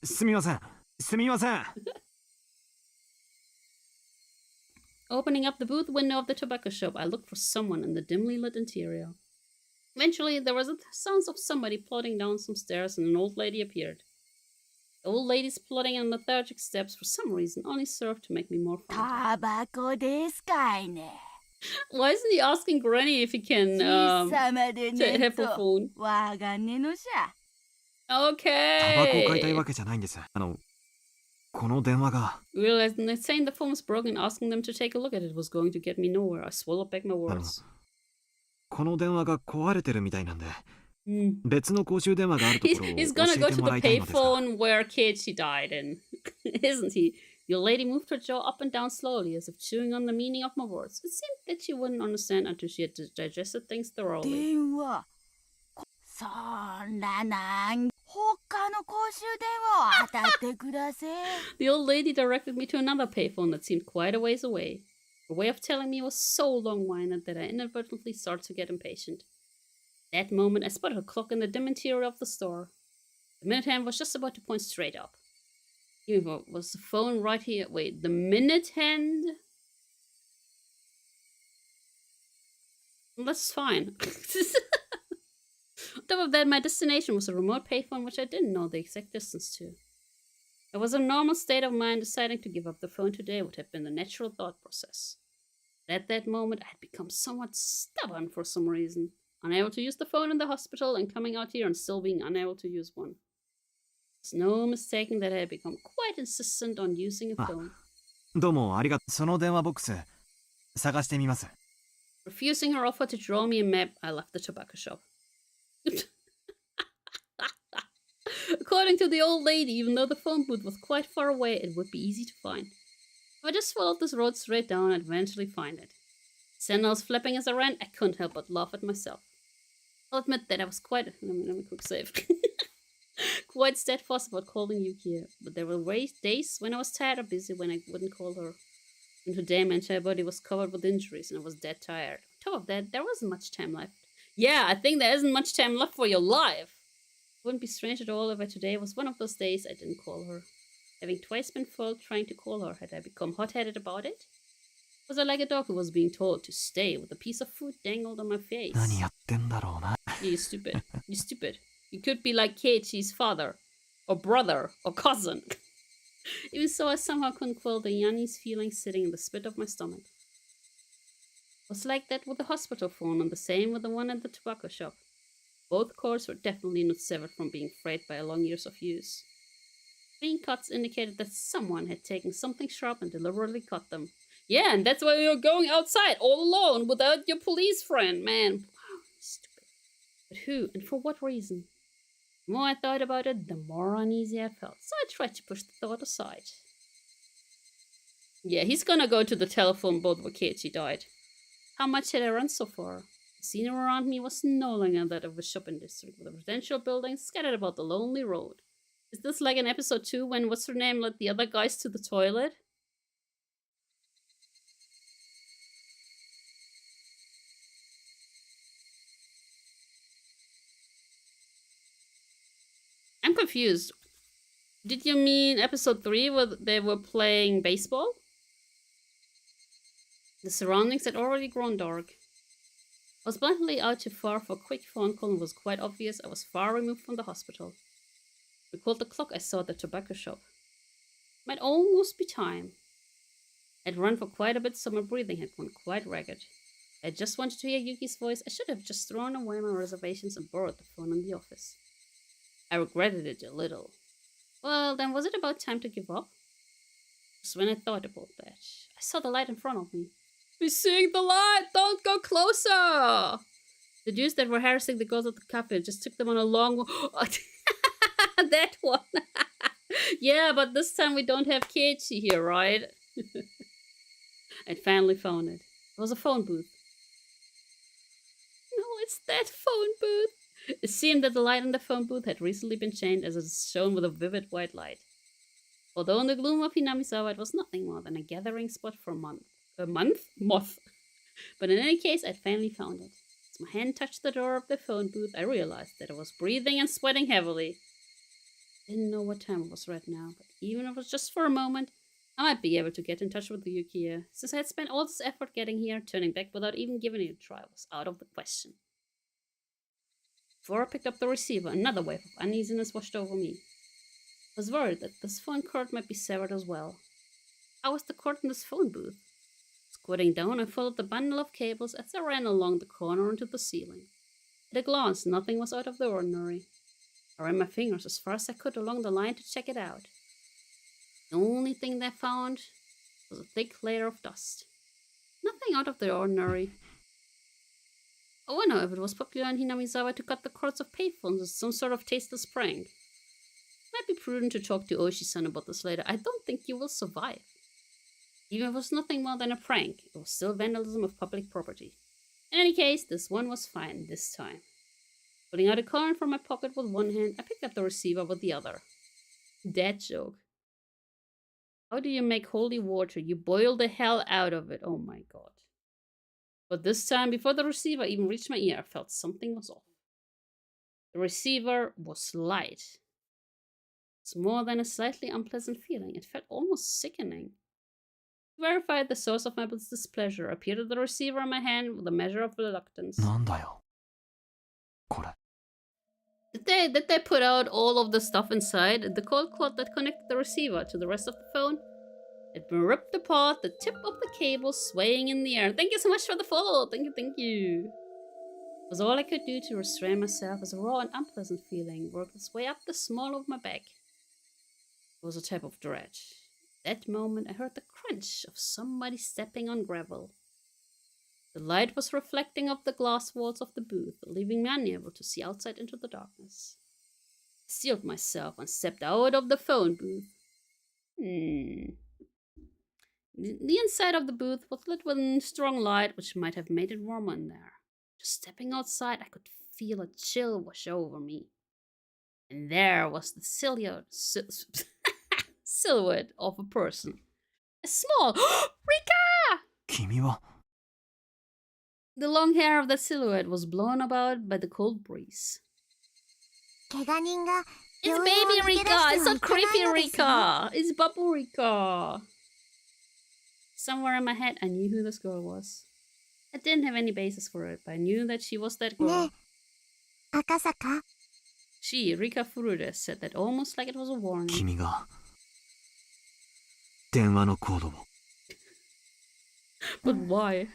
すみません。すみません。Opening up the booth window of the tobacco shop, I looked for someone in the dimly lit interior. Eventually, there was the sounds of somebody plodding down some stairs, and an old lady appeared. The old lady's plodding and lethargic steps, for some reason, only served to make me more frantic. タバコですかいね。 Why isn't he asking Granny if he can 小さまで have ね her と phone? わがねのしゃ。タバコを買いたい Okay. わけじゃないんです。この電話が Realizing that saying the phone was broken and asking them to take a look at it was going to get me nowhere, I swallowed back my words. この電話が壊れてるみたいなんで、 Hmm. 別の公衆電話があるとこ He's ろを he's 教 gonna え go て to もら the いたいのですが。 payphone where Keiichi died in, isn't he? The old lady moved her jaw up and down slowly, as if chewing on the meaning of my words. It seemed that she wouldn't understand until she had digested things thoroughly. 電話。そんななん他の公衆電話を当たってください。 The old lady directed me to another payphone that seemed quite a ways away. Her way of telling me was so long-winded that I inadvertently started to get impatient. At that moment, I spotted a clock in the dim interior of the store. The minute hand was just about to point straight up. Was the phone right here? Wait, the minute hand? Well, that's fine. On top of that, my destination was a remote payphone which I didn't know the exact distance to. I was in a normal state of mind. Deciding to give up the phone today would have been the natural thought process. But at that moment, I had become somewhat stubborn for some reason. Unable to use the phone in the hospital and coming out here and still being unable to use one. There's no mistaking that I had become quite insistent on using a phone. どうもありがとう。その電話ボックス探してみます。 Refusing her offer to draw me a map, I left the tobacco shop. According to the old lady, even though the phone booth was quite far away, it would be easy to find. If I just followed this road straight down, I'd eventually find it. Sandals flapping as I ran, I couldn't help but laugh at myself. I'll admit that I was quite... Let me quick save. Quite steadfast about calling Yuki, but there were days when I was tired or busy when I wouldn't call her. And today my entire body was covered with injuries and I was dead tired. On top of that, there wasn't much time left. Yeah, I think there isn't much time left for your life. It wouldn't be strange at all if today was one of those days I didn't call her. Having twice been foiled trying to call her, had I become hot-headed about it? Was I like a dog who was being told to stay with a piece of fruit dangled on my face? 何やってんだろうな。 Yeah, you stupid. You stupid. You could be like Keiichi's father, or brother, or cousin. Even so, I somehow couldn't quell the unease feeling sitting in the spit of my stomach. It was like that with the hospital phone and the same with the one at the tobacco shop. Both cords were definitely not severed from being frayed by long years of use. Clean cuts indicated that someone had taken something sharp and deliberately cut them. Yeah, and that's why you're going outside all alone without your police friend, man. Wow, stupid. But who and for what reason? The more I thought about it, the more uneasy I felt, so I tried to push the thought aside. Yeah, he's gonna go to the telephone booth where Keiichi died. How much had I run so far? The scenery around me was no longer that of a shopping district with residential buildings scattered about the lonely road. Is this like in episode 2 when what's her name led the other guys to the toilet? I'm confused. Did you mean episode 3 where they were playing baseball? The surroundings had already grown dark. I was bluntly out too far for a quick phone call and it was quite obvious I was far removed from the hospital. I recalled the clock I saw at the tobacco shop. It might almost be time. I'd run for quite a bit, so my breathing had gone quite ragged. I just wanted to hear Yuki's voice. I should have just thrown away my reservations and borrowed the phone in the office. I regretted it a little. Well, then was it about time to give up? Just when I thought about that, I saw the light in front of me. We're seeing the light! Don't go closer! The dudes that were harassing the girls at the cafe just took them on a long... that one! Yeah, but this time we don't have Keiichi here, right? I'd finally found it. It was a phone booth. No, it's that phone booth! It seemed that the light in the phone booth had recently been changed as it shone with a vivid white light. Although in the gloom of Hinamizawa it was nothing more than a gathering spot for a month. A month? Moth. But in any case, I'd finally found it. As my hand touched the door of the phone booth, I realized that I was breathing and sweating heavily. I didn't know what time it was right now, but even if it was just for a moment, I might be able to get in touch with Yukiya, since I had spent all this effort getting here, turning back without even giving it a try was out of the question. Before I picked up the receiver, another wave of uneasiness washed over me. I was worried that this phone cord might be severed as well. How was the cord in this phone booth? Squatting down, I followed the bundle of cables as I ran along the corner into the ceiling. At a glance, nothing was out of the ordinary. I ran my fingers as far as I could along the line to check it out. The only thing they found was a thick layer of dust. Nothing out of the ordinary. I wonder if it was popular in Hinamizawa to cut the cords of payphones as some sort of tasteless prank. It might be prudent to talk to Oishi-san about this later. I don't think you will survive. Even if it was nothing more than a prank, it was still vandalism of public property. In any case, this one was fine this time. Pulling out a coin from my pocket with one hand, I picked up the receiver with the other. Dad joke. How do you make holy water? You boil the hell out of it. Oh my god. But this time, before the receiver even reached my ear, I felt something was off. The receiver was light. It's more than a slightly unpleasant feeling. It felt almost sickening. To verify the source of my displeasure, I peered at the receiver in my hand with a measure of reluctance. なんだよこれ Did they put out all of the stuff inside? The cold cord that connected the receiver to the rest of the phone? It been ripped apart, the tip of the cable swaying in the air. Thank you so much for the follow. Thank you. It was all I could do to restrain myself as a raw and unpleasant feeling worked its way up the small of my back. It was a type of dread. At that moment, I heard the crunch of somebody stepping on gravel. The light was reflecting off the glass walls of the booth, leaving me unable to see outside into the darkness. I steeled myself and stepped out of the phone booth. The inside of the booth was lit with a strong light, which might have made it warmer in there. Just stepping outside, I could feel a chill wash over me. And there was the silhouette of a person. A small... Rika! 君は The long hair of that silhouette was blown about by the cold breeze. 怪我人が It's baby Rika! It's not creepy Rika! It's Babu Rika! Somewhere in my head, I knew who this girl was. I didn't have any basis for it, but I knew that she was that girl. 赤坂 She, Rika Furude, said that almost like it was a warning. 君が電話のコードを But why?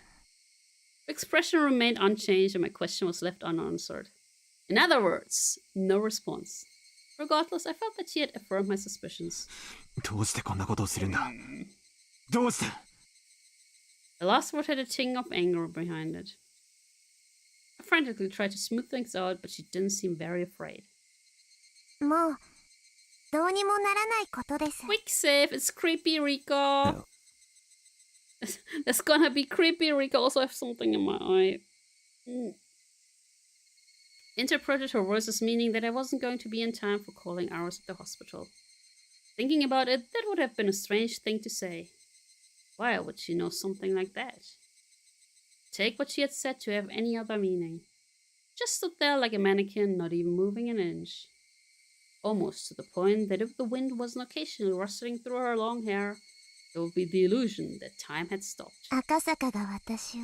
The expression remained unchanged and my question was left unanswered. In other words, no response. Regardless, I felt that she had affirmed my suspicions. どうしてこんなことをするんだどうした？ The last word had a ting of anger behind it. I frantically tried to smooth things out, but she didn't seem very afraid. もうどうにもならないことです Quick save, it's creepy Rika! There's gonna be creepy Rika. Also have something in my eye. Interpreted her words as meaning that I wasn't going to be in time for calling hours at the hospital. Thinking about it, that would have been a strange thing to say. Why would she know something like that? Take what she had said to have any other meaning. Just stood there like a mannequin, not even moving an inch. Almost to the point that if the wind wasn't occasionally rustling through her long hair, there would be the illusion that time had stopped. 赤坂が私を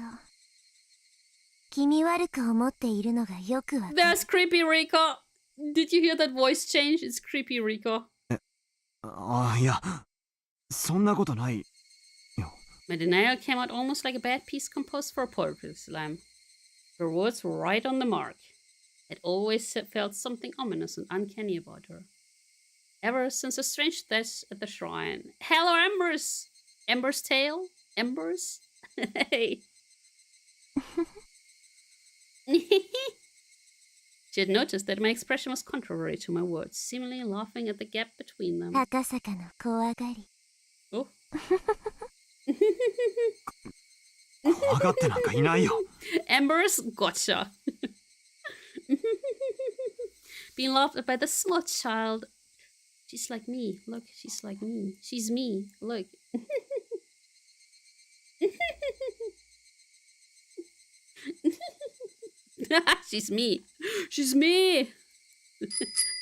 気味悪く思っているのがよくわかる There's creepy Rika! Did you hear that voice change? It's creepy Rika. あいやそんなことない My denial came out almost like a bad piece composed for a poetry slam. Her words were right on the mark. I'd always felt something ominous and uncanny about her. Ever since a strange death at the shrine. Hello, Embers! Ember's tail? Embers? Hey. She had noticed that my expression was contrary to my words, seemingly laughing at the gap between them. 赤坂の怖がり Oh. 怖がってなんかいないよ Embers, gotcha. Being laughed at by the small child. She's like me. Look, she's like me. She's me. Look. She's me. She's me.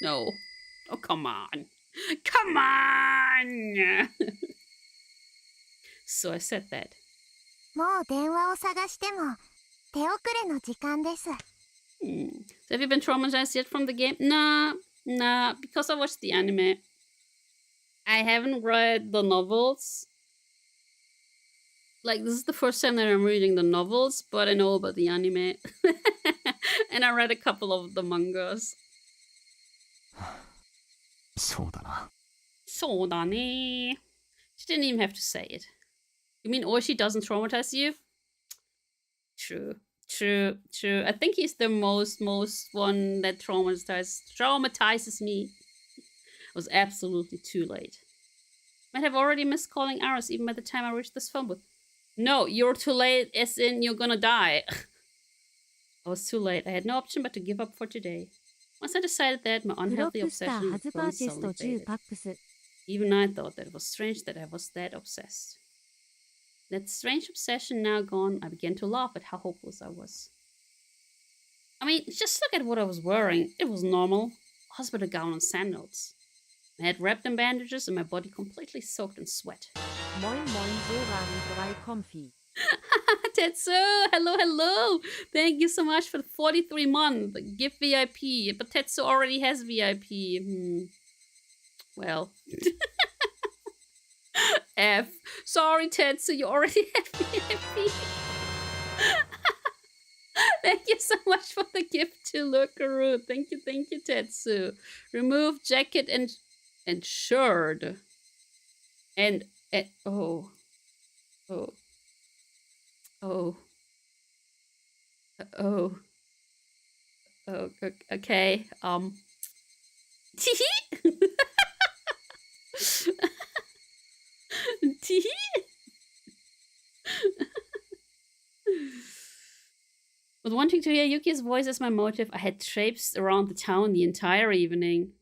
No. Oh, come on. Come on. So I said that. もう電話を探しても手遅れの時間です。So have you been traumatized yet from the game? Nah, because I watched the anime. I haven't read the novels. Like, this is the first time that I'm reading the novels, but I know about the anime. And I read a couple of the mangas. そうだな。そうだね. She didn't even have to say it. You mean Oishi doesn't traumatize you? True. I think he's the most one that traumatizes me. It was absolutely too late. Might have already missed calling Aris even by the time I reached this phone booth. No, you're too late, as in you're gonna die. I was too late. I had no option but to give up for today. Once I decided that, my unhealthy obsession with phones suddenly faded. Even I thought that it was strange that I was that obsessed. That strange obsession now gone, I began to laugh at how hopeless I was. I mean, just look at what I was wearing. It was normal. A hospital gown and sandals. I had wrapped in bandages and my body completely soaked in sweat. Moin moin, so waren 3 Konfi. Tetsu, hello. Thank you so much for the 43 month. Give VIP. But Tetsu already has VIP. Well. F. Sorry, Tetsu, you already have VIP. Thank you so much for the gift to Lukaru. Thank you, Tetsu. Remove jacket and shirt. And oh. Okay. With wanting to hear Yuki's voice as my motive, I had traipsed around the town the entire evening.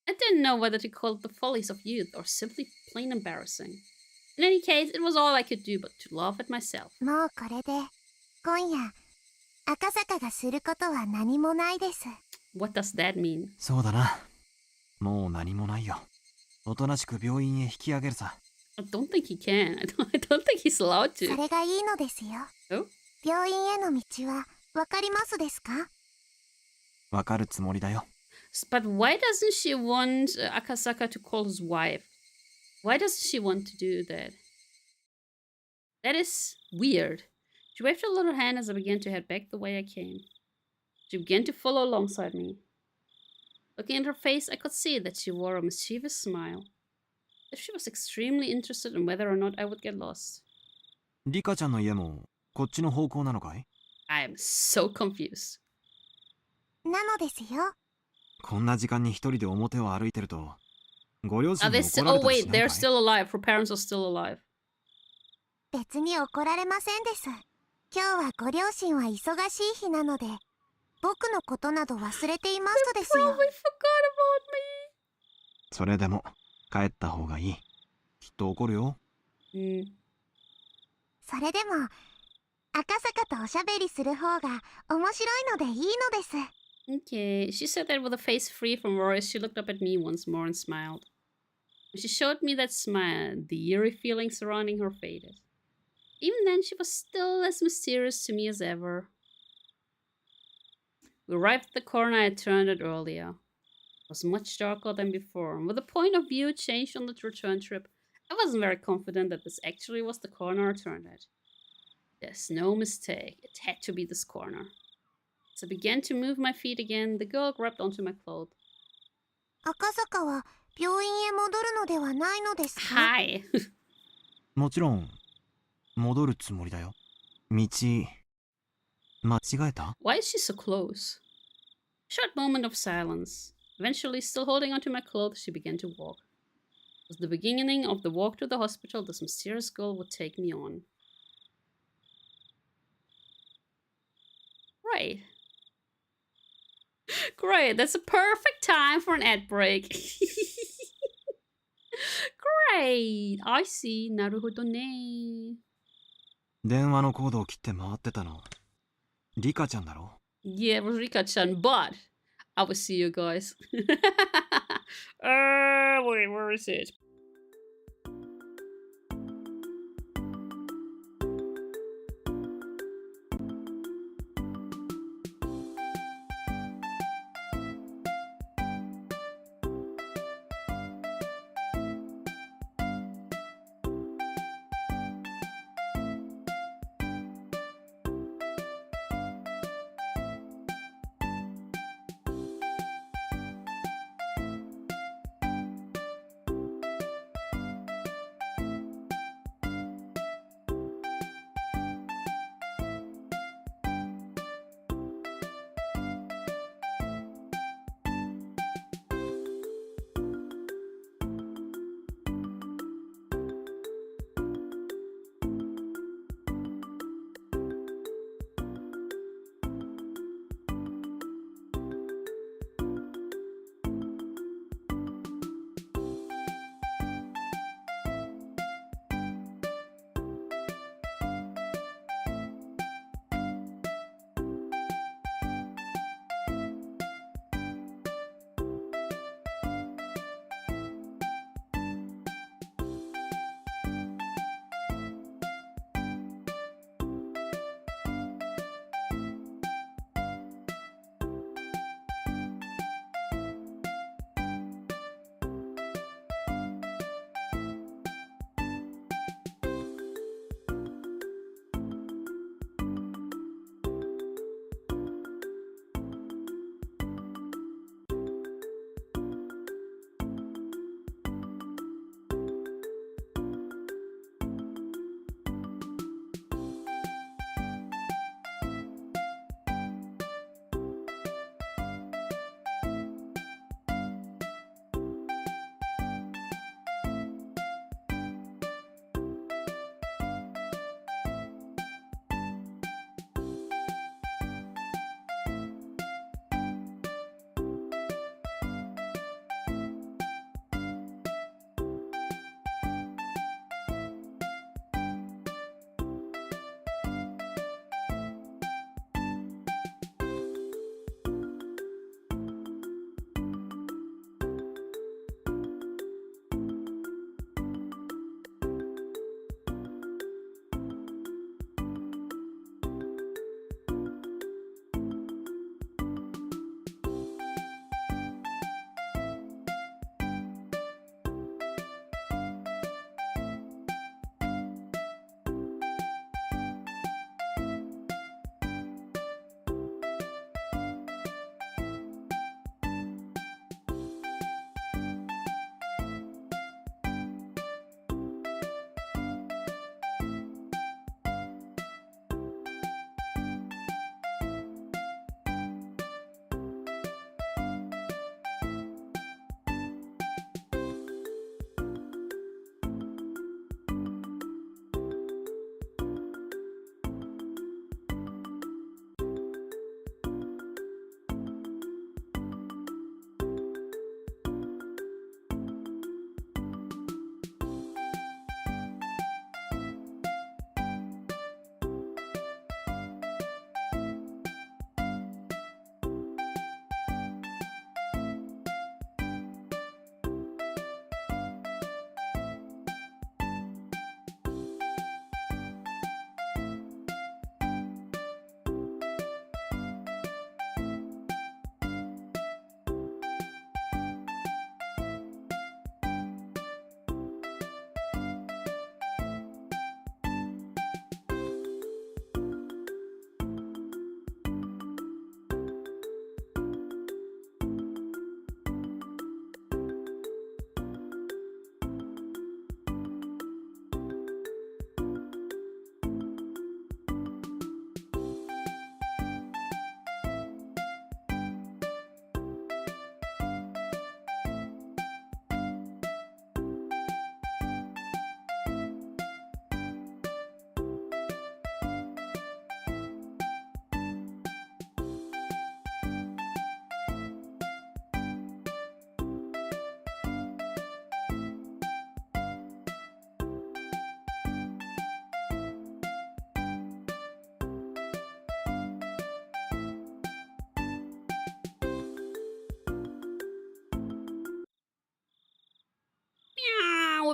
I didn't know whether to call it the follies of youth or simply plain embarrassing. In any case, it was all I could do but to laugh at myself. もうこれで今夜赤坂がすることは何もないです。 What does that mean? そうだな。もう何もないよ。おとなしく病院へ引き上げるさ。I don't think he can. I don't think he's allowed to. それがいいのですよ。Oh? 病院への道はわかりますですか？わかるつもりだよ。But why doesn't she want Akasaka to call his wife? Why doesn't she want to do that? That is weird. She waved her little hand as I began to head back the way I came. She began to follow alongside me. Looking at her face, I could see that she wore a mischievous smile. If she was extremely interested in whether or not I would get lost. リカちゃんの家もこっちの方向なのかい？ I am so confused. なのですよ。こんな時間に一人で表を歩いてると、ご両親に怒られたりしないかい？ Oh wait, they're still alive. Her parents are still alive. 別に怒られませんです。今日はご両親は忙しい日なので、僕のことなど忘れていますですよ。それでも帰った方がいい。きっと怒るよ。それでも赤坂とおしゃべりする方が面白いのでいいのです。Okay, she said that with a face free from worries. She looked up at me once more and smiled. When she showed me that smile, the eerie feeling surrounding her faded. Even then, she was still as mysterious to me as ever. We arrived at the corner I had turned at earlier. It was much darker than before, and with the point of view changed on the return trip, I wasn't very confident that this actually was the corner I turned at. There's no mistake. It had to be this corner. As I began to move my feet again, the girl grabbed onto my cloth. 赤坂は病院へ戻るのではないのですか？ Hi! もちろん戻るつもりだよ。道間違えた？ Why is she so close? Short moment of silence. Eventually, still holding onto my clothes, she began to walk. It was the beginning of the walk to the hospital this mysterious girl would take me on. Right. Great, that's a perfect time for an ad break. Great, I see. なるほどね。電話のコードを切って回ってたのリカちゃんだろ？ Yeah, it was Rika-chan, but I will see you guys. Wait, where is it?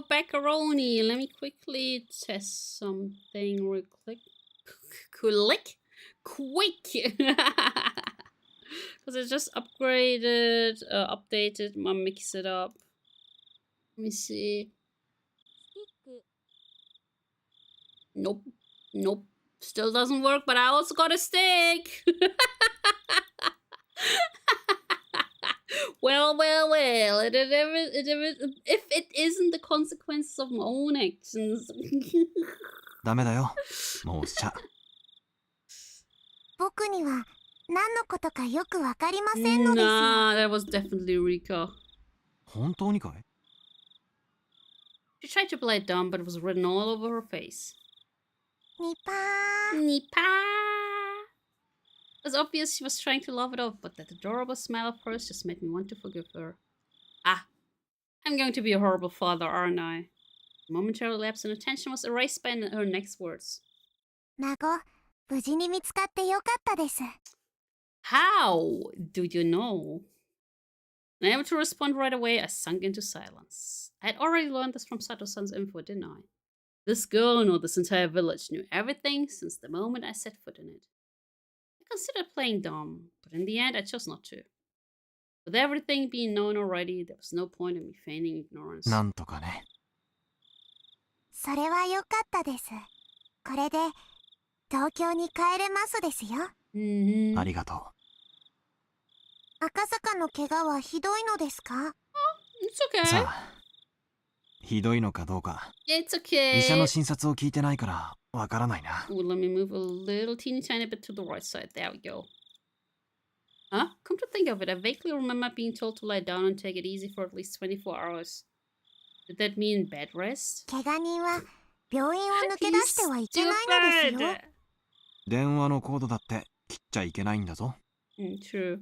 macaroni. Let me quickly test something real quick. Quick. Because I just upgraded, updated my mix it up. Let me see. Nope. Nope. Still doesn't work, but I also got a stick. Well. If it isn't the consequences of my own actions. ダメだよ。もうしちゃ。僕には何のことかよくわかりませんのですよ。Nah, that was definitely Rika. 本当にかい？ She tried to play it dumb, but it was written all over her face. ニパー。 Nipa. It was obvious she was trying to laugh it off, but that adorable smile of hers just made me want to forgive her. Ah, I'm going to be a horrible father, aren't I? The momentary lapse in attention was erased by her next words. 孫、無事に見つかってよかったです。How do you know? Unable to respond right away, I sunk into silence. I had already learned this from Sato-san's info, didn't I? This girl, no, this entire village, knew everything since the moment I set foot in it. I considered playing dumb, but in the end I chose not to. With everything being known already, there was no point in me feigning ignorance. なんとかね。それはよかったです。これで東京に帰れますですよ。ありがとう。赤坂の怪我はひどいのですか？ It's okay. さあ、ひどいのかどうか。It's okay. 医者の診察を聞いてないからわからないな。Ooh, let me move a little teeny tiny bit to the right side. There we go. Huh? Come to think of it, I vaguely remember being told to lie down and take it easy for at least 24 hours. Did that mean bed rest? 怪我人は病院を抜け出してはいけないのですよ。電話のコードだって切っちゃいけないんだぞ。True.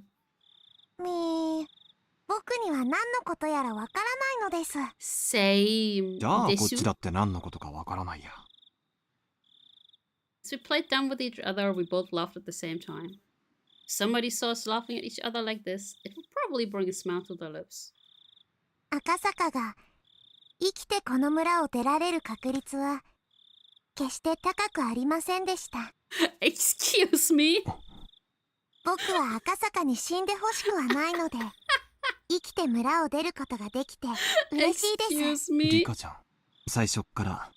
僕には何のことやらわからないのです。Same. じゃあこっちだって何のことかわからないや。As we played dumb with each other, we both laughed at the same time. If somebody saw us laughing at each other like this, it would probably bring a smile to their lips. 赤坂が生きてこの村を出られる確率は決して高くありませんでした。Excuse me? 僕は赤坂に死んでほしくはないので、生きて村を出ることができて嬉しいです。リカちゃん、最初っから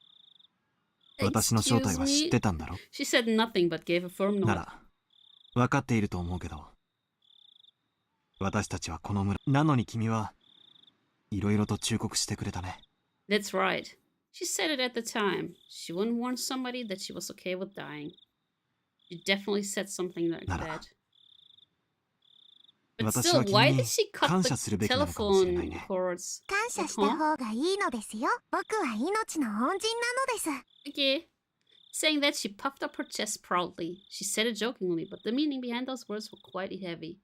私の正体は知ってたんだろ？ She said nothing but gave a firm nod. なら、分かっていると思うけど、私たちはこの村なのに君はいろいろと忠告してくれたね。That's right. She said it at the time. She wouldn't warn somebody that she was okay with dying. She definitely said something like that. But still, why did she cut the telephone cords? 感謝した方がいいのですよ。僕は命の恩人なのです。Okay. Saying that, she puffed up her chest proudly. She said it jokingly, but the meaning behind those words were quite heavy.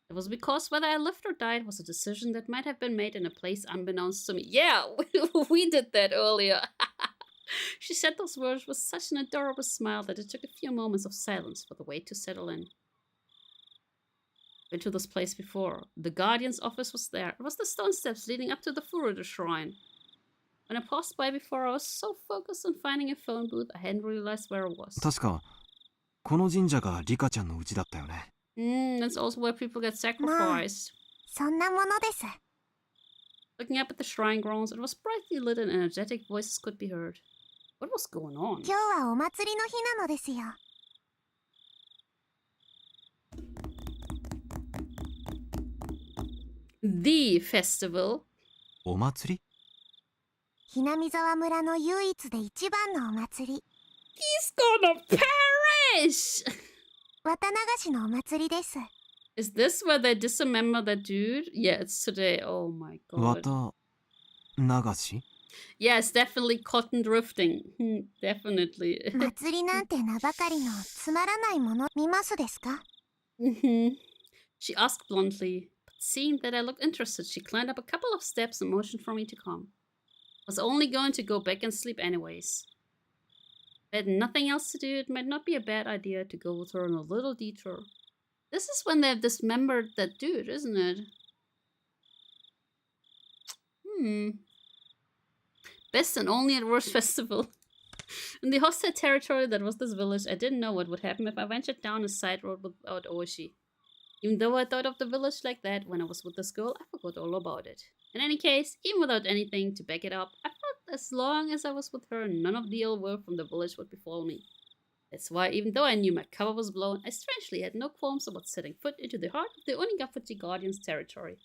It was because whether I lived or died was a decision that might have been made in a place unbeknownst to me. Yeah, we did that earlier. She said those words with such an adorable smile that it took a few moments of silence for the weight to settle in. Been to this place before. The Guardian's office was there. It was the stone steps leading up to the Furuta shrine. When I passed by before, I was so focused on finding a phone booth, I hadn't realized where it was. 確かこの神社がリカちゃんの家だったよね。That's also where people get sacrificed. そんなものです。Looking up at the shrine grounds, it was brightly lit and energetic voices could be heard. What was going on? 今日はお祭りの日なのですよ。The festival. お祭り？ひなみ沢村の唯一で一番のお祭り。He's gonna perish! 綿流しのお祭りです。Is this where they dismember that dude? Yeah, it's today. Oh my god. 綿流し？ Yes, definitely cotton drifting. Definitely. 祭りなんて名ばかりのつまらないもの見ますですか？ She asked bluntly, but seeing that I looked interested, she climbed up a couple of steps and motioned for me to come. I was only going to go back and sleep anyways. If I had nothing else to do, it might not be a bad idea to go with her on a little detour. This is when they've dismembered that dude, isn't it? Best and only at worst festival. In the hostile territory that was this village, I didn't know what would happen if I ventured down a side road without Oishi. Even though I thought of the village like that when I was with this girl, I forgot all about it. In any case, even without anything to back it up, I felt as long as I was with her, none of the ill will from the village would befall me. That's why, even though I knew my cover was blown, I strangely had no qualms about setting foot into the heart of the Onigafuji Guardian's territory.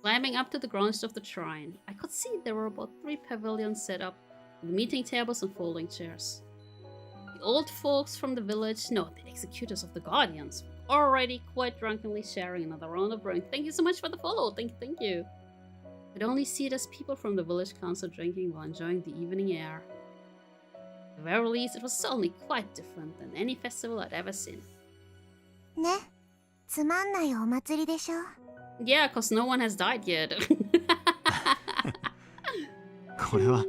Climbing up to the grounds of the shrine, I could see there were about 3 pavilions set up, with meeting tables and folding chairs. The old folks from the village, no, the executors of the Guardians, were already quite drunkenly sharing another round of brewing. Thank you so much for the follow, thank you. I could only see it as people from the village council drinking while enjoying the evening air. At the very least, it was certainly quite different than any festival I'd ever seen. ね、つまんないお祭りでしょ。Yeah, cause no one has died yet. これは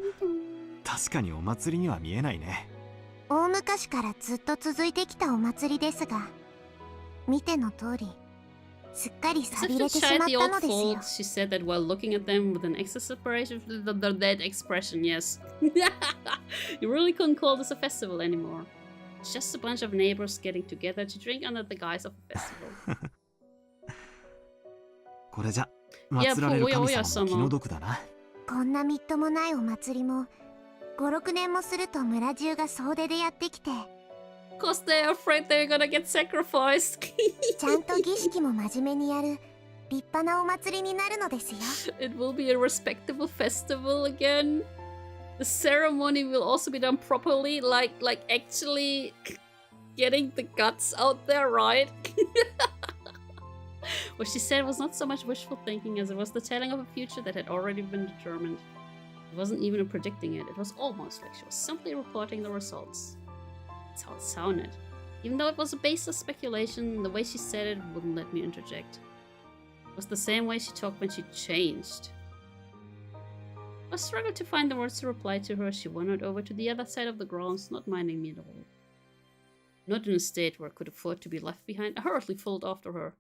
確かにお祭りには見えないね。大昔からずっと続いてきたお祭りですが、見ての通り、すっかり寂れてしまったのですよ。 She said that while looking at them with an exasperation, that expression, yes. You really couldn't call this a festival anymore. It's just a bunch of neighbors getting together to drink under the guise of a festival. これじゃ祀られる神様も気の毒だな。こんなみっともないお祭りも5、6年もすると村中が総出でやってきて。Cause they're afraid they're gonna get sacrificed. ちゃんと儀式も真面目にやる立派なお祭りになるのですよ。It will be a respectable festival again. The ceremony will also be done properly, like actually getting the guts out there, right? What she said was not so much wishful thinking as it was the telling of a future that had already been determined. It wasn't even predicting it, it was almost like she was simply reporting the results. That's how it sounded. Even though it was a baseless speculation, the way she said it wouldn't let me interject. It was the same way she talked when she changed. I struggled to find the words to reply to her as she wandered over to the other side of the grounds, not minding me at all. Not in a state where I could afford to be left behind, I hurriedly followed after her.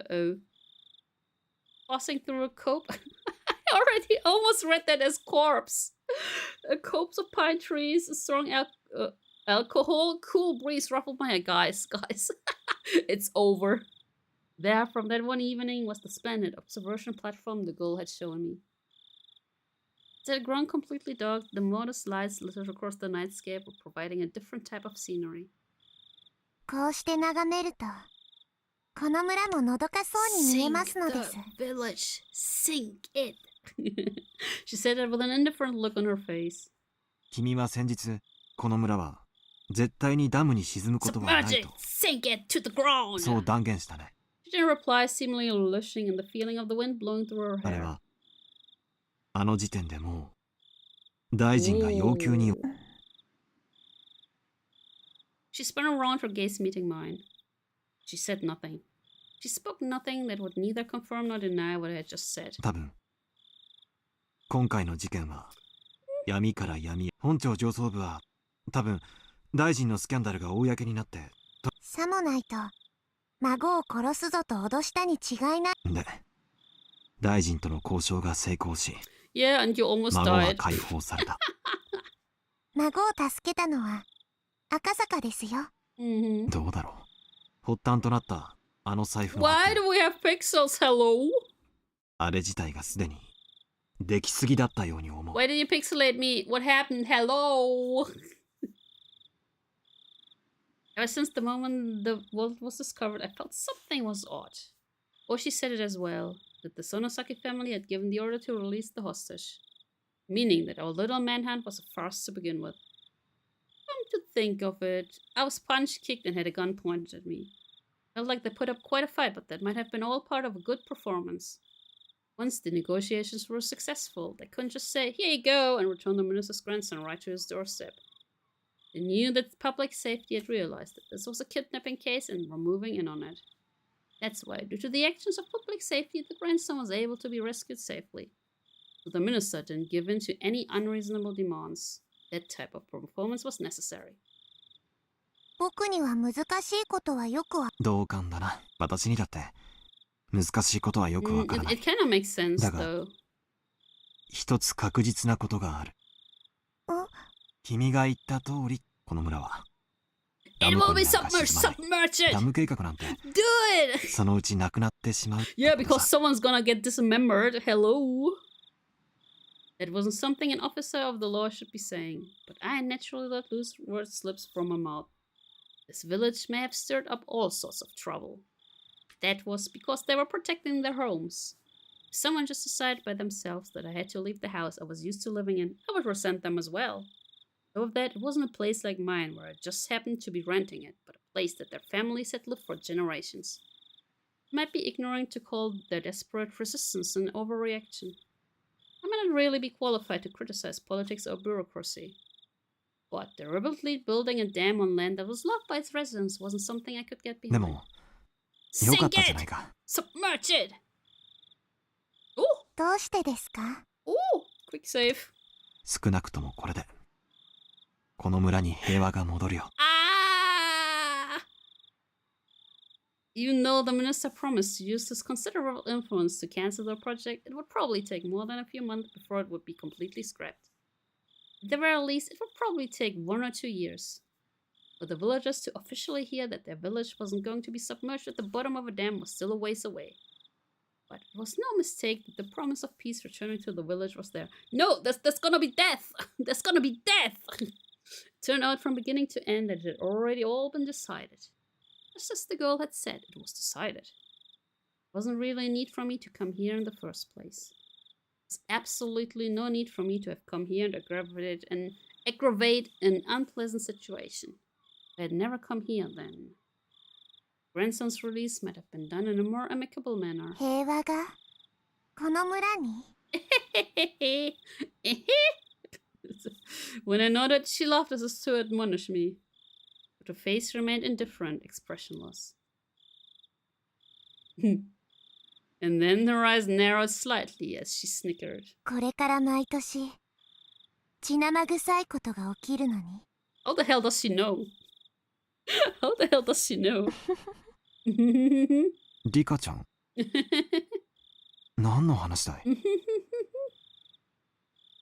Uh-oh. Passing through a cope. I already almost read that as corpse. A copse of pine trees, a strong alcohol, cool breeze ruffled my hair. Guys. It's over. There, from that one evening, was the splendid observation platform the girl had shown me. It had grown completely dark, the modest lights littered across the nightscape were providing a different type of scenery. こうして眺めると、この村ものどかそうに見えますのです。Sink the village, sink it. She said it with an indifferent look on her face. 君は先日、この村は絶対にダムに沈むことはないと。Sink it to the ground. そう断言したね。She didn't reply, seemingly relishing in the feeling of the wind blowing through her あれ hair. はあの時点でもう大臣が要求に。She spun around, her gaze meeting mine. She said nothing. She spoke nothing that would neither confirm nor deny what I had just said. 多分今回の事件は闇から闇へ。本庁上層部は多分大臣のスキャンダルが公になって。さもないと孫を殺すぞと脅したに違いない。で、大臣との交渉が成功し、Yeah, and you almost 孫は died. 解放された。孫を助けたのは赤坂ですよ。Mm-hmm. どうだろう。発端となったあの財布の Why do we have pixels? Hello? あれ自体がすでにできすぎだったように思う。Why did you pixelate me? What happened? Hello? Ever since the moment the world was discovered, I felt something was odd. Oshi said it as well, that the Sonosaki family had given the order to release the hostage, meaning that our little manhunt was a farce to begin with. Come to think of it, I was punch-kicked and had a gun pointed at me. Felt like they put up quite a fight, but that might have been all part of a good performance. Once the negotiations were successful, they couldn't just say, "Here you go," and return the minister's grandson right to his doorstep. They knew that public safety had realized that this was a kidnapping case and were moving in on it. That's why, due to the actions of public safety, the grandson was able to be rescued safely. So the minister didn't give in to any unreasonable demands. That type of performance was necessary. 僕には難しいことはよくわ。同感だな。私にだって難しいことはよくわからない。It kind of makes sense, だが、though. 一つ確実なことがある。君が言った通り、この村はダ It ム湖 will に be なんか沈 submerged, まない。 submerged! ダム計画なんて Do it! そのうちなくなってしまうって Yeah, こと because さ。 someone's gonna get dismembered. Hello? That wasn't something an officer of the law should be saying, but I naturally let loose word slips from my mouth. This village may have stirred up all sorts of trouble. That was because they were protecting their homes. If someone just decided by themselves that I had to leave the house I was used to living in, I would resent them as well. Though of that, it wasn't a place like mine where I just happened to be renting it, but a place that their families had lived for generations. It might be ignorant to call their desperate resistance an overreaction. I might not really be qualified to criticize politics or bureaucracy. But deliberately building a dam on land that was loved by its residents wasn't something I could get で behind. もよかったじゃない Sink か。 it! Submerge it! Oh! どうしてですか？ Oh! Quick save. 少なくともこれでこの村に平和が戻るよ。 Ah! Even though the minister promised to use his considerable influence to cancel the project, it would probably take more than a few months before it would be completely scrapped. At the very least, it would probably take 1 or 2 years. For the villagers to officially hear that their village wasn't going to be submerged at the bottom of a dam was still a ways away. But it was no mistake that the promise of peace returning to the village was there. No, there's gonna be death! There's gonna be death! It turned out from beginning to end that it had already all been decided. Just as the girl had said, it was decided. There wasn't really a need for me to come here in the first place. There's absolutely no need for me to have come here and aggravate an unpleasant situation. If I had never come here, then grandson's release might have been done in a more amicable manner. 平和がこの村に？ When I nodded, she laughed as if to admonish me. But her face remained indifferent, expressionless. And then her eyes narrowed slightly as she snickered. これから毎年血生臭いことが起きるのに。 How the hell does she know? How the hell does she know? リカちゃん何の話だい？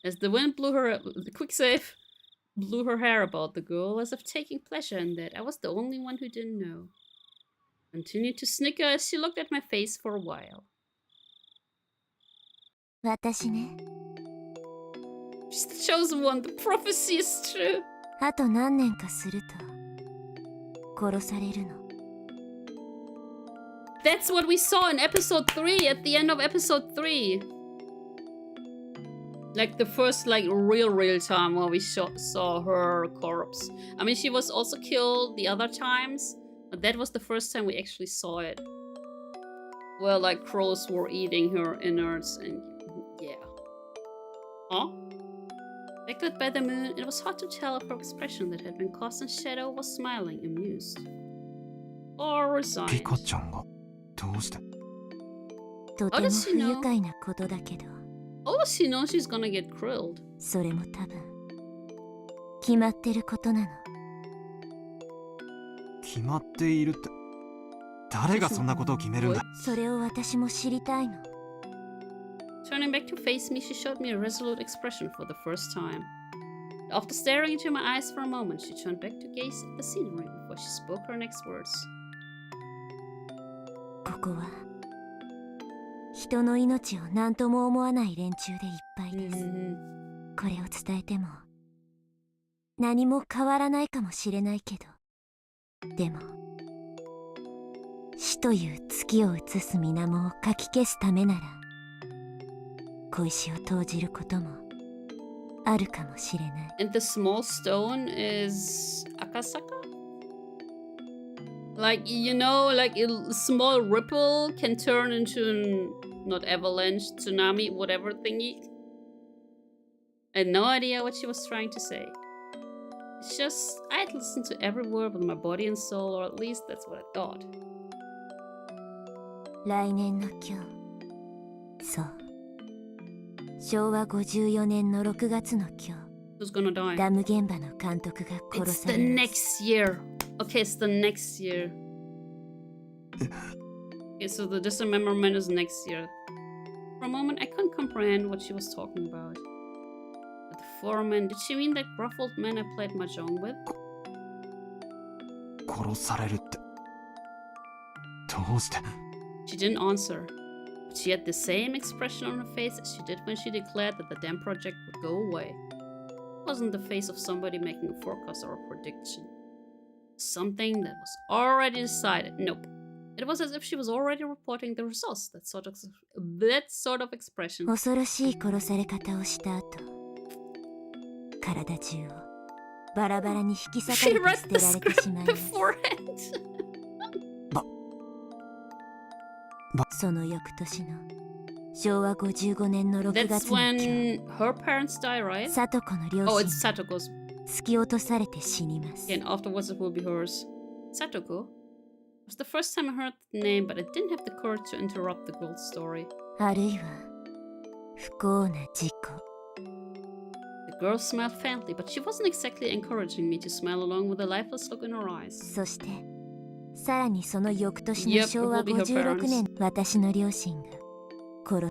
As the wind blew her, the quick save blew her hair about the girl as if taking pleasure in that I was the only one who didn't know. Continued to snicker as she looked at my face for a while. 私ね、 She's the chosen one. The prophecy is true. あと何年かすると殺されるの。 That's what we saw in episode 3, at the end of episode 3. Like the first real time where we saw her corpse. I mean, she was also killed the other times, but that was the first time we actually saw it. Where like crows were eating her innards and yeah. Huh? Backlit by the moon, it was hard to tell if her expression that had been cast in shadow was smiling, amused, or リ resigned. カちゃんがどうして？とても不愉快なことだけど。 How does she know she's gonna get grilled? それも多分決まってることなの。決まっているって誰がそんなことを決めるんだ？それを私も知りたいの。 Turning back to face me, she showed me a resolute expression for the first time. After staring into my eyes for a moment, she turned back to gaze at the scenery before she spoke her next words. ここは人の命を何とも思わない連中でいっぱいです。これを伝えても何も変わらないかもしれないけど、でも死という月を映す水面をかき消すためなら小石を投じることもあるかもしれない。 And the small stone is Akasaka? Like, you know, like a small ripple can turn into not avalanche, tsunami, whatever thingy. I had no idea what she was trying to say. It's just, I had listened to every word with my body and soul, or at least that's what I thought. 来年の今日、そう、昭和54年の6月の今 Who's gonna 日、 die? ダム現場の監督が It's 殺さ the れる。 next year. Okay, it's the next year. Okay, so the dismemberment is next year. For a moment, I couldn't comprehend what she was talking about. But the foreman, did she mean that gruff old man I played mahjong with? 殺されるって。どうして？ She didn't answer. But she had the same expression on her face as she did when she declared that the dam project would go away. It wasn't the face of somebody making a forecast or a prediction. Something that was already decided. Nope. It was as if she was already reporting the results. That sort of expression. 恐ろしい殺され方をした後、体中をバラバラに引き裂か She れて read 捨 the てられて script しまいます。 beforehand. その翌年の昭和55年の6 That's 月の今日、 when her parents die, right? 聡子の両 Oh, 親 it's が Satoko's. 突き落とされて死にます。 And afterwards it will be hers. Satoko? It was the first time I heard the name, but I didn't have the courage to interrupt the girl's story. あるいは不幸な事故。 The girl smiled faintly, but she wasn't exactly encouraging me to smile along with a lifeless look in her eyes. そしてさらにその翌年の Yep, 昭和 it will be her 56年、私の両親が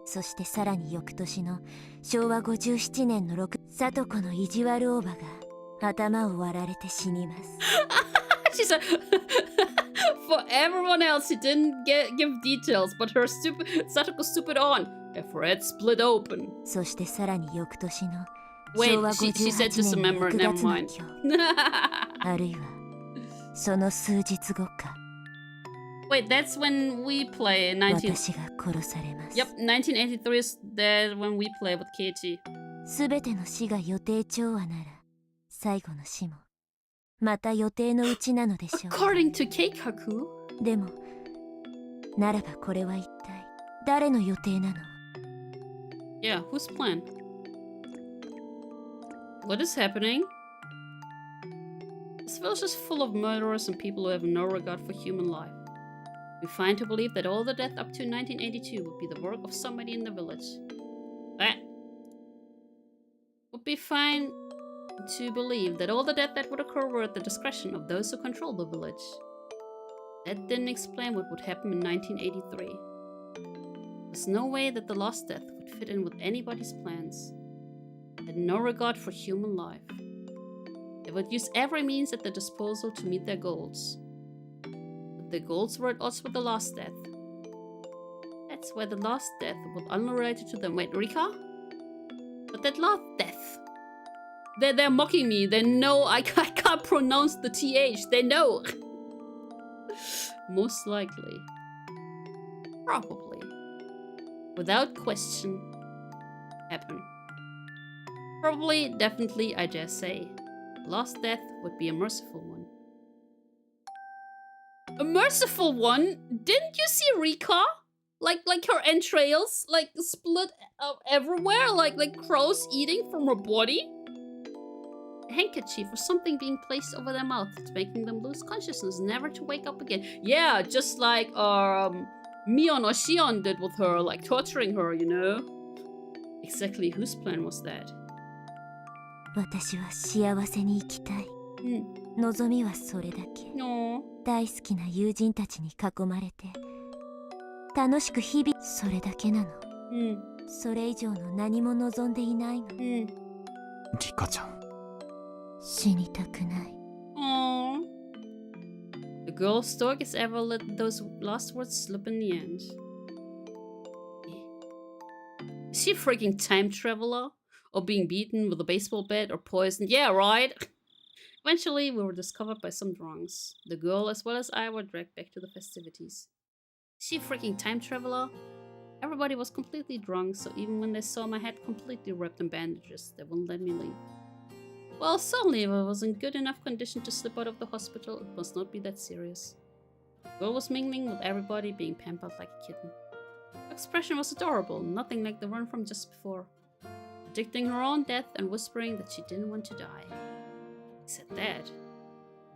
そしてさらに翌年の昭和57年の6、聡子の意地悪おばが頭を割られて死にます。She said, for everyone else, she didn't give details, but her Satoko's stupid aunt, her head split open. そしてさらに翌年の Wait, 昭和 she said just 58 a 年の member, 6 never 月の mind. 今日、あるいはその数日後か。 Wait, that's when we play 19... 私が殺されます。 Yep, 1983 is that when we play with Keiichi. すべての死が予定調和なら、最後の死もまた予定のうちなのでしょう。 According to Keikaku. でも、ならばこれは一体誰の予定なの？ Yeah, whose plan? What is happening? This village is full of murderers and people who have no regard for human life. We find to believe that all the death up to 1982 would be the work of somebody in the village. That would be fine to believe that all the death that would occur were at the discretion of those who control the village. That didn't explain what would happen in 1983. There's no way that the last death would fit in with anybody's plans. They had no regard for human life. They would use every means at their disposal to meet their goals. But their goals were at odds with the last death. That's why the last death was unrelated to them. Wait, Rika? But that last death. They're mocking me. They know I can't pronounce the TH. They know. Most likely. Probably. Without question. Happen. Probably, definitely, I dare say. Last death would be a merciful one. A merciful one? Didn't you see Rika? Like her entrails, like split everywhere, like crows eating from her body? A handkerchief or something being placed over their mouth, making them lose consciousness, never to wake up again. Yeah, just like Mion or Shion did with her, like torturing her, you know? Exactly whose plan was that? 私は幸せに生きたい。望みはそれだけ。大好きな友人たちに囲まれて楽しく日々、それだけなの。それ以上の何も望んでいないの。リカちゃん。死にたくない。The girl stoic as ever let those last words slip in the end. Is she a freaking time traveler? Or being beaten with a baseball bat or poisoned? Yeah, right? Eventually, we were discovered by some drunks. The girl, as well as I, were dragged back to the festivities. Is she a freaking time traveler? Everybody was completely drunk, so even when they saw my head completely wrapped in bandages, they wouldn't let me leave. Well, certainly if I was in good enough condition to slip out of the hospital, it must not be that serious. The girl was mingling with everybody, being pampered like a kitten. Her expression was adorable, nothing like the one from just before. Predicting her own death and whispering that she didn't want to die. I said that.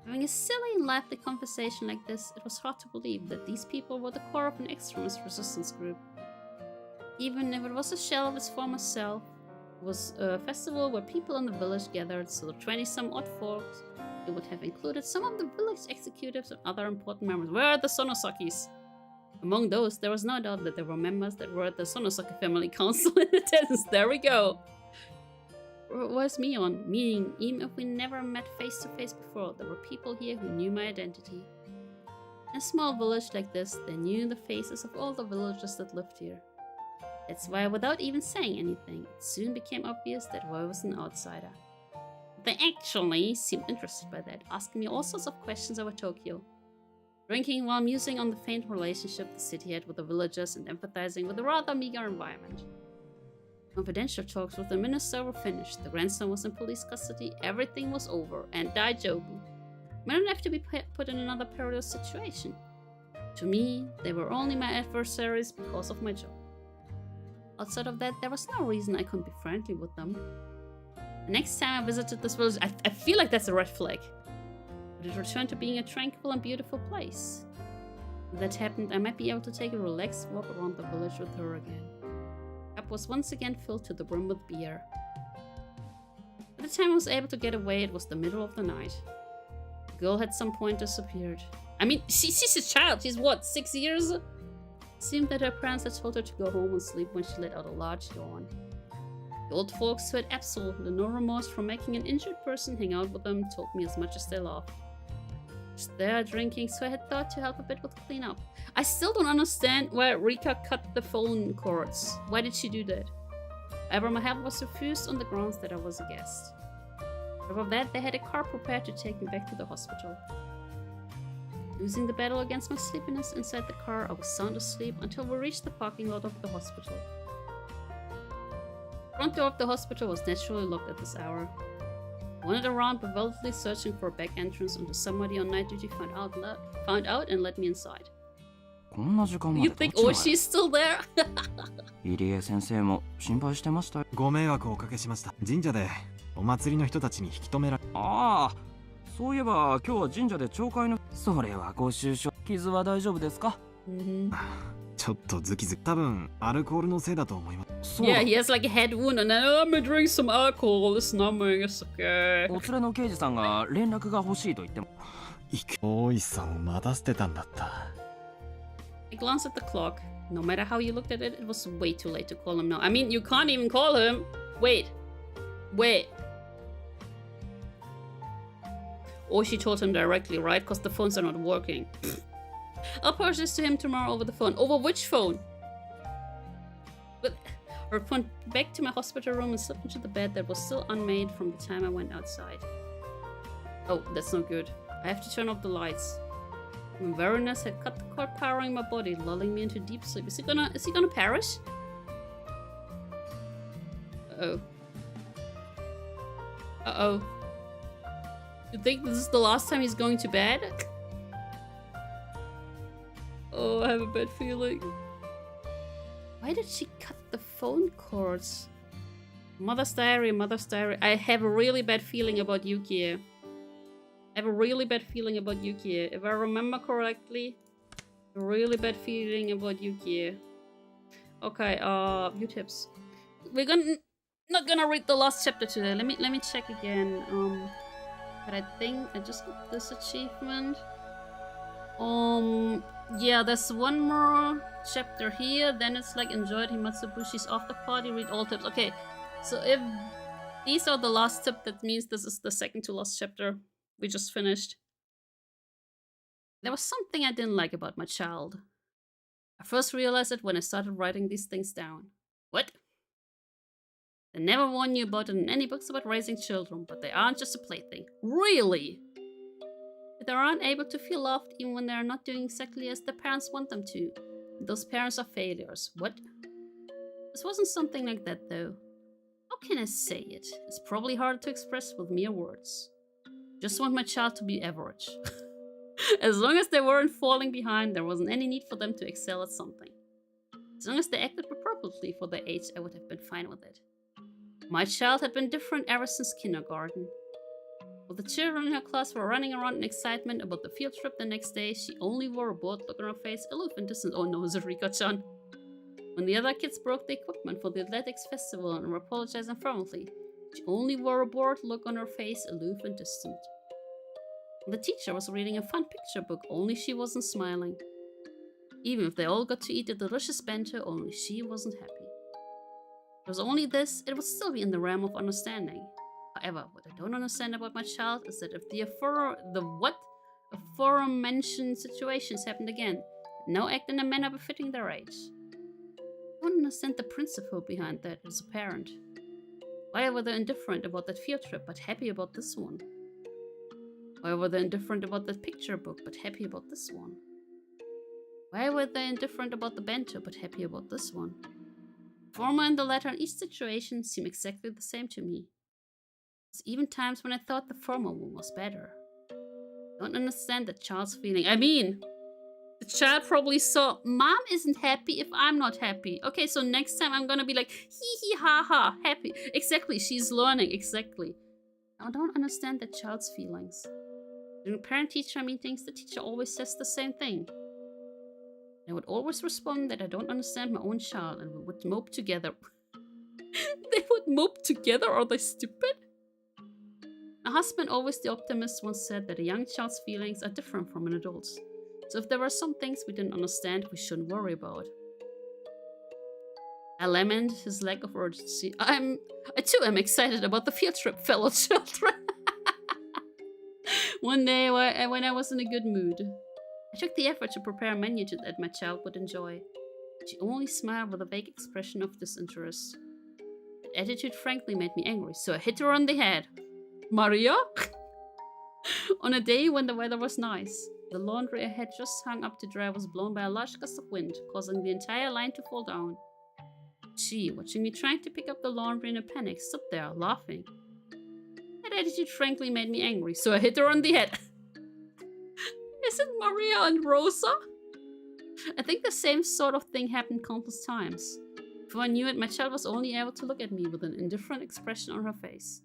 Having a silly and lively conversation like this, it was hard to believe that these people were the core of an extremist resistance group. Even if it was a shell of its former self, it was a festival where people in the village gathered, so the 20-some odd folks, it would have included some of the village executives and other important members. Where are the Sonosakis? Among those, there was no doubt that there were members that were at the Sonosaki family council in attendance. There we go. Where's Mion? Meaning, even if we never met face to face before, there were people here who knew my identity. In a small village like this, they knew the faces of all the villagers that lived here. That's why, without even saying anything, it soon became obvious that I was an outsider. They actually seemed interested by that, asking me all sorts of questions about Tokyo. Drinking while musing on the faint relationship the city had with the villagers and empathizing with the rather meager environment. Confidential talks with the minister were finished, the grandson was in police custody, everything was over, and Daijobu. I don't have to be put in another perilous situation. To me, they were only my adversaries because of my job. Outside of that, there was no reason I couldn't be friendly with them. The next time I visited this village, I feel like that's a red flag. But it returned to being a tranquil and beautiful place. If that happened, I might be able to take a relaxed walk around the village with her again. The cup was once again filled to the brim with beer. By the time I was able to get away, it was the middle of the night. The girl had some point disappeared. I mean, she's a child. She's what, 6 years? It seemed that her parents had told her to go home and sleep when she let out a large yawn. The old folks who had absolutely no remorse for making an injured person hang out with them told me as much as they laughed. Just there drinking, so I had thought to help a bit with cleanup. I still don't understand why Rika cut the phone cords. Why did she do that? However, my help was refused on the grounds that I was a guest. Over that, they had a car prepared to take me back to the hospital. Losing the battle against my sleepiness inside the car, I was sound asleep until we reached the parking lot of the hospital. The front door of the hospital was naturally locked at this hour. I wandered around bewilderedly searching for a back entrance until somebody on night duty found out and let me inside. You think Oshi's still there? 入江先生も心配してました。ご迷惑をおかけしました。神社でお祭りの人たちに引き止められ。ああ、そういえば今日は神社で朝会の。それはご愁傷。傷は大丈夫ですか？ちょっとズキズキ。多分アルコールのせいだと思います。Yeah, he has like a head wound and then I'm gonna drink some alcohol. It's numbing. It's okay. お連れの刑事さんが連絡が欲しいと言っても。大石さんを待たせてたんだった。I glanced at the clock. No matter how you looked at it, it was way too late to call him now. I mean, you can't even call him. Wait. Or she told him directly, right? Because the phones are not working. I'll push this to him tomorrow over the phone. Over which phone? But I went back to my hospital room and slipped into the bed that was still unmade from the time I went outside. Oh, that's not good. I have to turn off the lights. My weariness had cut the cord powering my body, lulling me into deep sleep. Is he gonna perish? Uh-oh. Uh-oh. You think this is the last time he's going to bed? Oh, I have a bad feeling. Why did she cut the phone cords? Mother's diary. I have a really bad feeling about Yukie. If I remember correctly, a really bad feeling about Yukie. Okay, view tips. We're not gonna read the last chapter today. Let me check again. But I think I just got this achievement. Yeah, there's one more chapter here. Then it's like enjoyed Himatsubushi's after party. Read all tips. Okay, so if these are the last tip, that means this is the second to last chapter we just finished. There was something I didn't like about my child. I first realized it when I started writing these things down. What? They never warn you about it in any books about raising children, but they aren't just a plaything. Really? They aren't able to feel loved even when they are not doing exactly as their parents want them to. Those parents are failures. What? This wasn't something like that though. How can I say it? It's probably hard to express with mere words. Just want my child to be average. As long as they weren't falling behind, there wasn't any need for them to excel at something. As long as they acted appropriately for their age, I would have been fine with it. My child had been different ever since kindergarten. While the children in her class were running around in excitement about the field trip the next day, she only wore a bored look on her face, aloof and distant. Oh no, it's Rika-chan. When the other kids broke the equipment for the athletics festival and were apologizing fervently, she only wore a bored look on her face, aloof and distant. The teacher was reading a fun picture book, only she wasn't smiling. Even if they all got to eat the delicious bento, only she wasn't happy. If it was only this, it would still be in the realm of understanding. However, what I don't understand about my child is that if the aforementioned situations happened again, now act in a manner befitting their age. I don't understand the principle behind that as a parent. Why were they indifferent about that field trip but happy about this one? Why were they indifferent about that picture book but happy about this one? Why were they indifferent about the bento but happy about this one? The former and the latter in each situation seem exactly the same to me. There's even times when I thought the former one was better. I don't understand that child's feeling. I mean, the child probably saw, Mom isn't happy if I'm not happy. Okay, so next time I'm gonna be like, hee hee ha ha, happy. Exactly, she's learning, exactly. I don't understand that child's feelings. During parent-teacher meetings, the teacher always says the same thing. I would always respond that I don't understand my own child and we would mope together. They would mope together? Are they stupid? My husband, always the optimist, once said that a young child's feelings are different from an adult's. So if there were some things we didn't understand, we shouldn't worry about. I lament his lack of urgency. I too am excited about the field trip, fellow children. One day when I was in a good mood, I took the effort to prepare a menu that my child would enjoy. She only smiled with a vague expression of disinterest. That attitude frankly made me angry, so I hit her on the head. Maria? On a day when the weather was nice, the laundry I had just hung up to dry was blown by a large gust of wind, causing the entire line to fall down. She, watching me trying to pick up the laundry in a panic, stood there, laughing. That attitude frankly made me angry, so I hit her on the head. Is it Maria and Rosa? I think the same sort of thing happened countless times. Before I knew it, my child was only able to look at me with an indifferent expression on her face.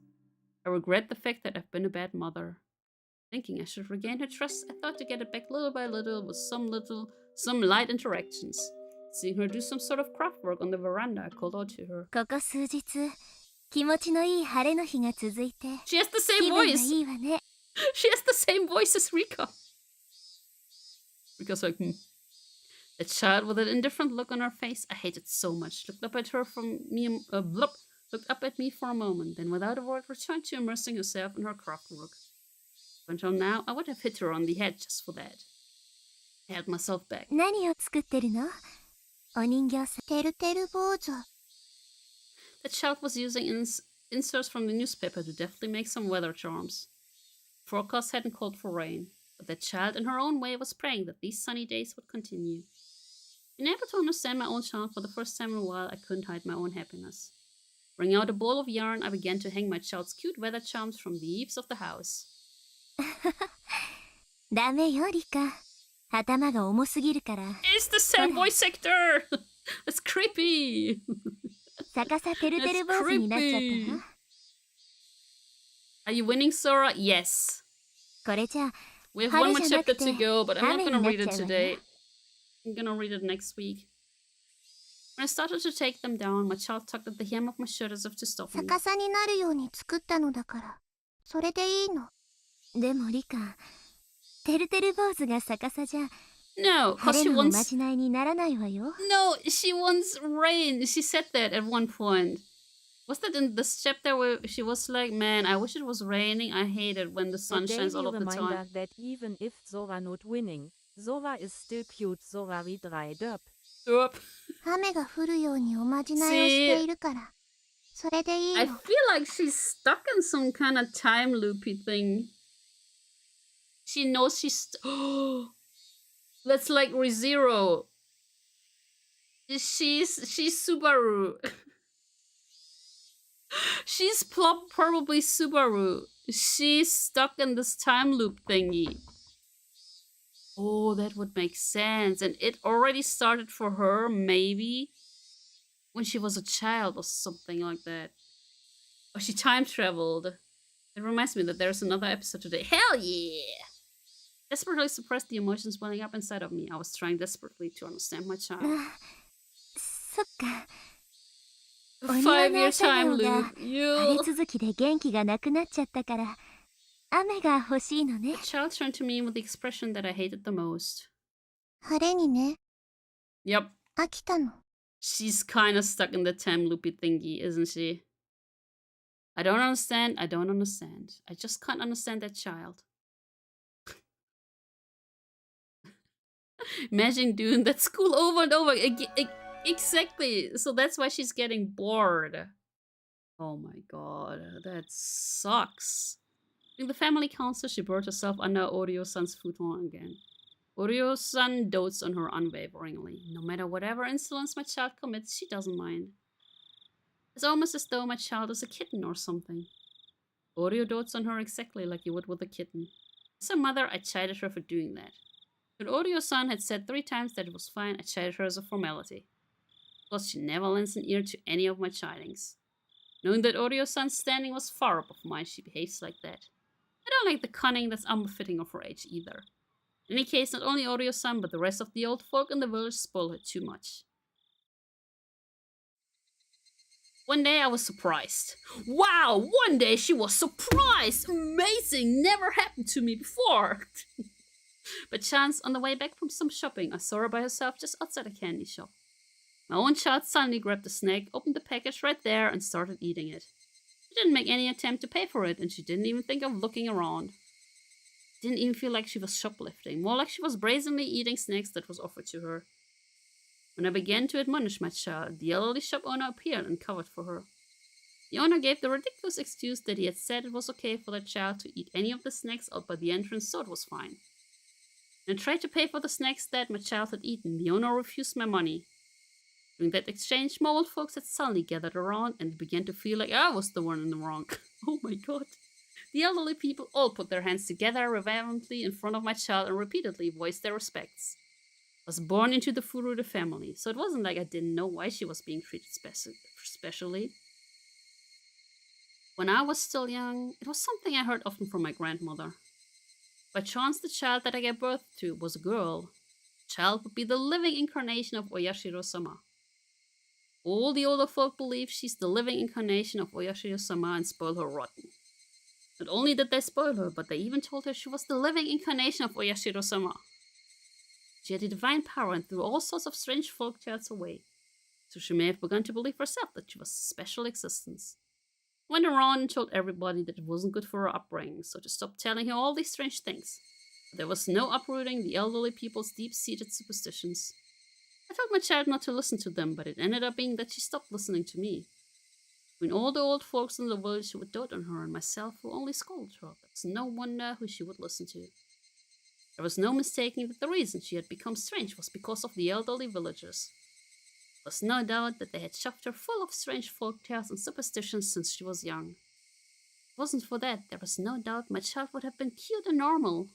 I regret the fact that I've been a bad mother. Thinking I should regain her trust, I thought to get it back little by little with some light interactions. Seeing her do some sort of craft work on the veranda, I called out to her. ここ数日、気持ちのいい晴れの日が続いて、 She has the same 気分が voice! いいわね。 She has the same voice as Rika. Rika's like, The child with an indifferent look on her face, I hated so much, looked up at me for a moment, then without a word returned to immersing herself in her craft work. Until now, I would have hit her on the head just for that. I held myself back. 何を作ってるの？お人形さん。てるてる坊主。 The child was using inserts from the newspaper to deftly make some weather charms. The forecast hadn't called for rain, but the child in her own way was praying that these sunny days would continue. Being able to understand my own child for the first time in a while, I couldn't hide my own happiness. Bringing out a ball of yarn, I began to hang my child's cute weather charms from the eaves of the house. ダメよ、リカ。頭が重すぎるから。 It's the same voice actor! That's creepy! 逆さてるてる坊主になっちゃったわ。 Are you winning, Sora? Yes. これじゃ、 We have one more 晴れじゃな chapter くて to go, but I'm not 雨に gonna なっ read ちゃ it うわ today. よ。 I'm gonna read it next week. When I started to take them down, my child tugged at the hem of my shirt as if to stop me. 逆さになるように作ったのだから、それでいいの。でもリカ、てるてる坊主が逆さじゃ、 No, 晴 cause れ she のお wants... まじないにならないわよ。 No, she wants rain. She said that at one point. Was that in this chapter where she was like, man, I wish it was raining. I hate it when the sun A shines daily all of the reminder time. that even if Zora not winning, Zora is still cute. Zora dried up. Yup. 雨が降るようにおまじないをしているから、それでいい I の。 feel like she's stuck in some kind of time loopy thing. She knows she's... That's like ReZero. She's Subaru. She's probably Subaru. She's stuck in this time loop thingy. Oh, that would make sense. And it already started for her, maybe, when she was a child or something like that. Or she time traveled. It reminds me that there's another episode today. Hell yeah! Desperately suppressed the emotions welling up inside of me. I was trying desperately to understand my child. そっか。お A 庭の 5-year 朝 time 顔が loop. 晴れ You. 続きで元気がなくなっちゃったから、雨が欲しいのね。 The child turned to me with the expression that I hated the most. 晴れにね。Yep. 飽きたの。 She's kind of stuck in the time loopy thingy, isn't she? I don't understand. I don't understand. I just can't understand that child. Imagine doing that school over and over. Exactly. So that's why she's getting bored. Oh my god, that sucks. In the family council, she brought herself under Oryo-san's futon again. Oryo-san dotes on her unwaveringly. No matter whatever insolence my child commits, she doesn't mind. It's almost as though my child is a kitten or something. Oryo dotes on her exactly like you would with a kitten. As a mother, I chided her for doing that. When Oryo-san had said 3 times that it was fine, I chided her as a formality. Plus, she never lends an ear to any of my chidings. Knowing that Oryo-san's standing was far above mine, she behaves like that. I don't like the cunning that's unbefitting of her age either. In any case, not only Oryo-san, but the rest of the old folk in the village spoil her too much. One day I was surprised. Wow, one day she was surprised! Amazing! Never happened to me before! But chance, on the way back from some shopping, I saw her by herself just outside a candy shop. My own child suddenly grabbed the snack, opened the package right there, and started eating it. She didn't make any attempt to pay for it, and she didn't even think of looking around. It didn't even feel like she was shoplifting, more like she was brazenly eating snacks that was offered to her. When I began to admonish my child, the elderly shop owner appeared and covered for her. The owner gave the ridiculous excuse that he had said it was okay for the child to eat any of the snacks out by the entrance, so it was fine. When I tried to pay for the snacks that my child had eaten, the owner refused my money. During that exchange, my old folks had suddenly gathered around and began to feel like I was the one in the wrong. Oh my god. The elderly people all put their hands together reverently in front of my child and repeatedly voiced their respects. I was born into the Furuta family, so it wasn't like I didn't know why she was being treated specially. When I was still young, it was something I heard often from my grandmother. By chance, the child that I gave birth to was a girl. The child would be the living incarnation of Oyashiro-sama. All the older folk believe she's the living incarnation of Oyashiro-sama and spoil her rotten. Not only did they spoil her, but they even told her she was the living incarnation of Oyashiro-sama. She had a divine power and threw all sorts of strange folk tales away, so she may have begun to believe herself that she was a special existence. Went around and told everybody that it wasn't good for her upbringing, so to stop telling her all these strange things. But there was no uprooting the elderly people's deep-seated superstitions. I told my child not to listen to them, but it ended up being that she stopped listening to me. When all the old folks in the village would dote on her and myself who only scolded her, there was no wonder who she would listen to. There was no mistaking that the reason she had become strange was because of the elderly villagers. There was no doubt that they had shoved her full of strange folk tales and superstitions since she was young. If it wasn't for that, there was no doubt my child would have been cute and normal.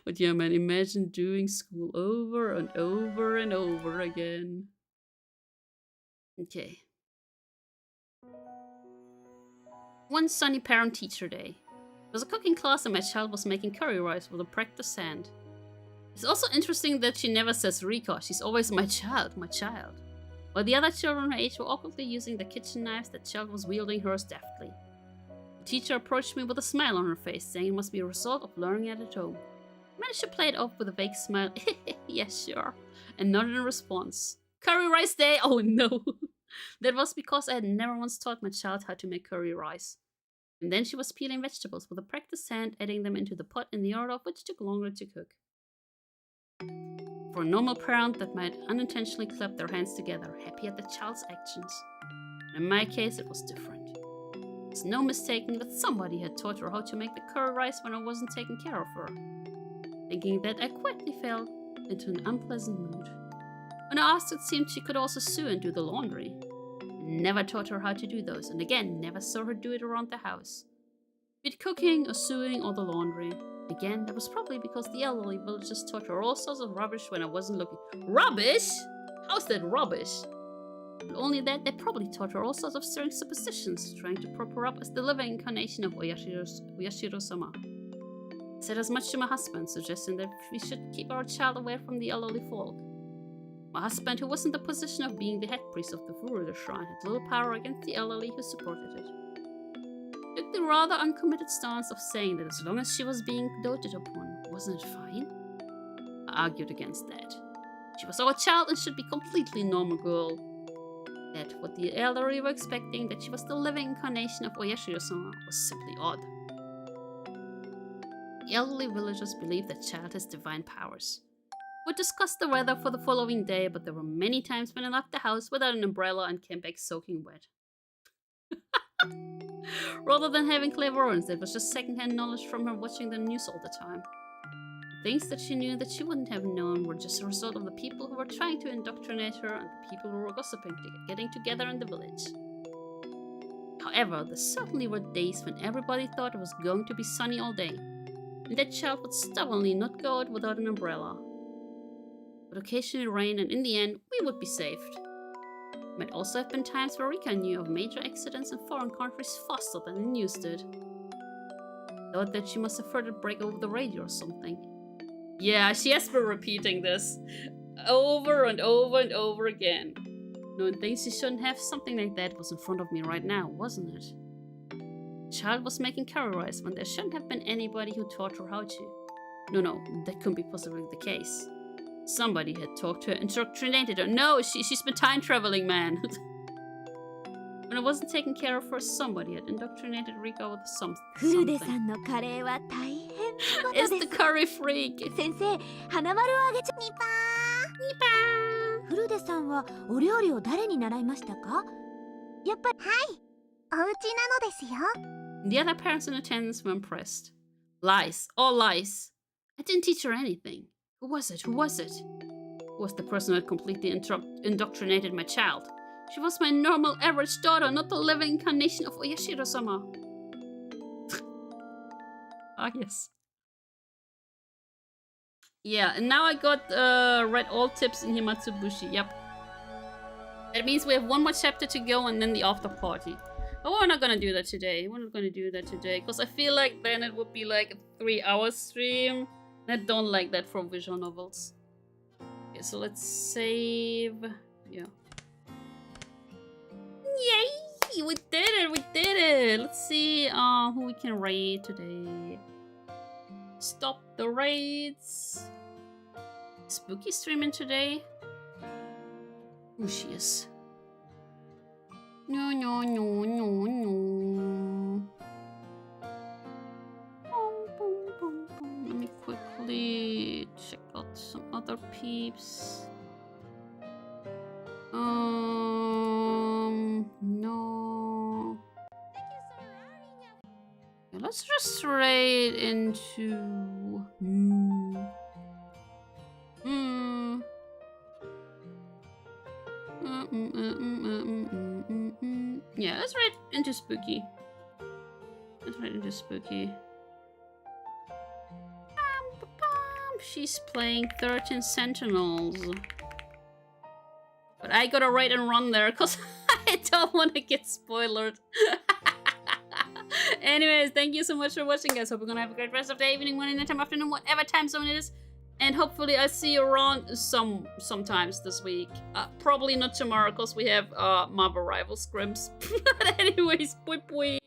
But yeah, man, imagine doing school over and over and over again. Okay. One sunny parent-teacher day. It was a cooking class and my child was making curry rice with a practiced hand. It's also interesting that she never says Rika, she's always my child, my child. While the other children her age were awkwardly using the kitchen knives, the child was wielding hers deftly. The teacher approached me with a smile on her face, saying it must be a result of learning it at home. I managed to play it off with a vague smile, yes, sure, and nodded in response. Curry rice day? Oh no! That was because I had never once taught my child how to make curry rice. And then she was peeling vegetables with a practiced hand, adding them into the pot in the order of which took longer to cook. For a normal parent, that might unintentionally clap their hands together, happy at the child's actions. In my case, it was different. There's no mistaking that somebody had taught her how to make the curry rice when I wasn't taking care of her. Thinking that, I quickly fell into an unpleasant mood. When I asked, it seemed she could also sew and do the laundry. Never taught her how to do those, and again, never saw her do it around the house. Be it cooking or sewing or the laundry. Again, that was probably because the elderly villagers taught her all sorts of rubbish when I wasn't looking. Rubbish? How's that rubbish? Not only that, they probably taught her all sorts of strange superstitions, trying to prop her up as the living incarnation of Oyashiro-sama. I said as much to my husband, suggesting that we should keep our child away from the elderly folk. My husband, who was in the position of being the head priest of the Furuta shrine, had little power against the elderly who supported it. He took the rather uncommitted stance of saying that as long as she was being doted upon, wasn't it fine? argued against that. She was our child and should be completely normal girl. That what the elderly were expecting, that she was the living incarnation of Oyashiro-sama, was simply odd. The elderly villagers believed that child has divine powers. We discussed the weather for the following day, but there were many times when I left the house without an umbrella and came back soaking wet. Rather than having clairvoyance, it was just secondhand knowledge from her watching the news all the time. Things that she knew that she wouldn't have known were just a result of the people who were trying to indoctrinate her and the people who were gossiping, getting together in the village. However, there certainly were days when everybody thought it was going to be sunny all day, and that child would stubbornly not go out without an umbrella. It would occasionally rain, and in the end, we would be saved. There might also have been times where Rika knew of major accidents in foreign countries faster than the news did. Thought that she must have heard it break over the radio or something. Yeah, she has been repeating this over and over and over again. Knowing things she shouldn't have, something like that was in front of me right now, wasn't it? The child was making curry rice when there shouldn't have been anybody who taught her how to. No, that couldn't be possibly the case. Somebody had talked to her, indoctrinated her. No, she's been time traveling, man. When I wasn't taking care of her, somebody had indoctrinated Rika with something. It's the curry freak. 先生、花丸をあげちゃニパー。ニパー。フルデさんはお料理を誰に習いましたか？やっぱり。はい。お家なのですよ。The other parents in attendance were impressed. Lies, all lies. I didn't teach her anything. Who was it? Who was it? Who was the person who had completely indoctrinated my child? She was my normal, average daughter, not the living incarnation of Oyashiro-sama. Ah, yes. Yeah, and now I got read all tips in Himatsubushi. Yep. That means we have one more chapter to go and then the after party. But we're not gonna do that today. We're not gonna do that today because I feel like then it would be like a 3-hour stream. And I don't like that for visual novels. Okay, so let's save. Yeah. Yay! We did it! We did it! Let's see who we can raid today. Stop the raids. Spooky streaming today. Oh, she is. No. Let me quickly check out some other peeps. No. Yeah, let's just raid into. Yeah, let's raid into Spooky. She's playing 13 Sentinels. But I gotta raid and run there because I don't want to get spoiled. Anyways, thank you so much for watching, guys. Hope you're gonna have a great rest of the evening, morning, nighttime, afternoon, whatever time zone it is. And hopefully I see you around sometimes this week. Probably not tomorrow because we have Marvel Rival scrims. But anyways, bye.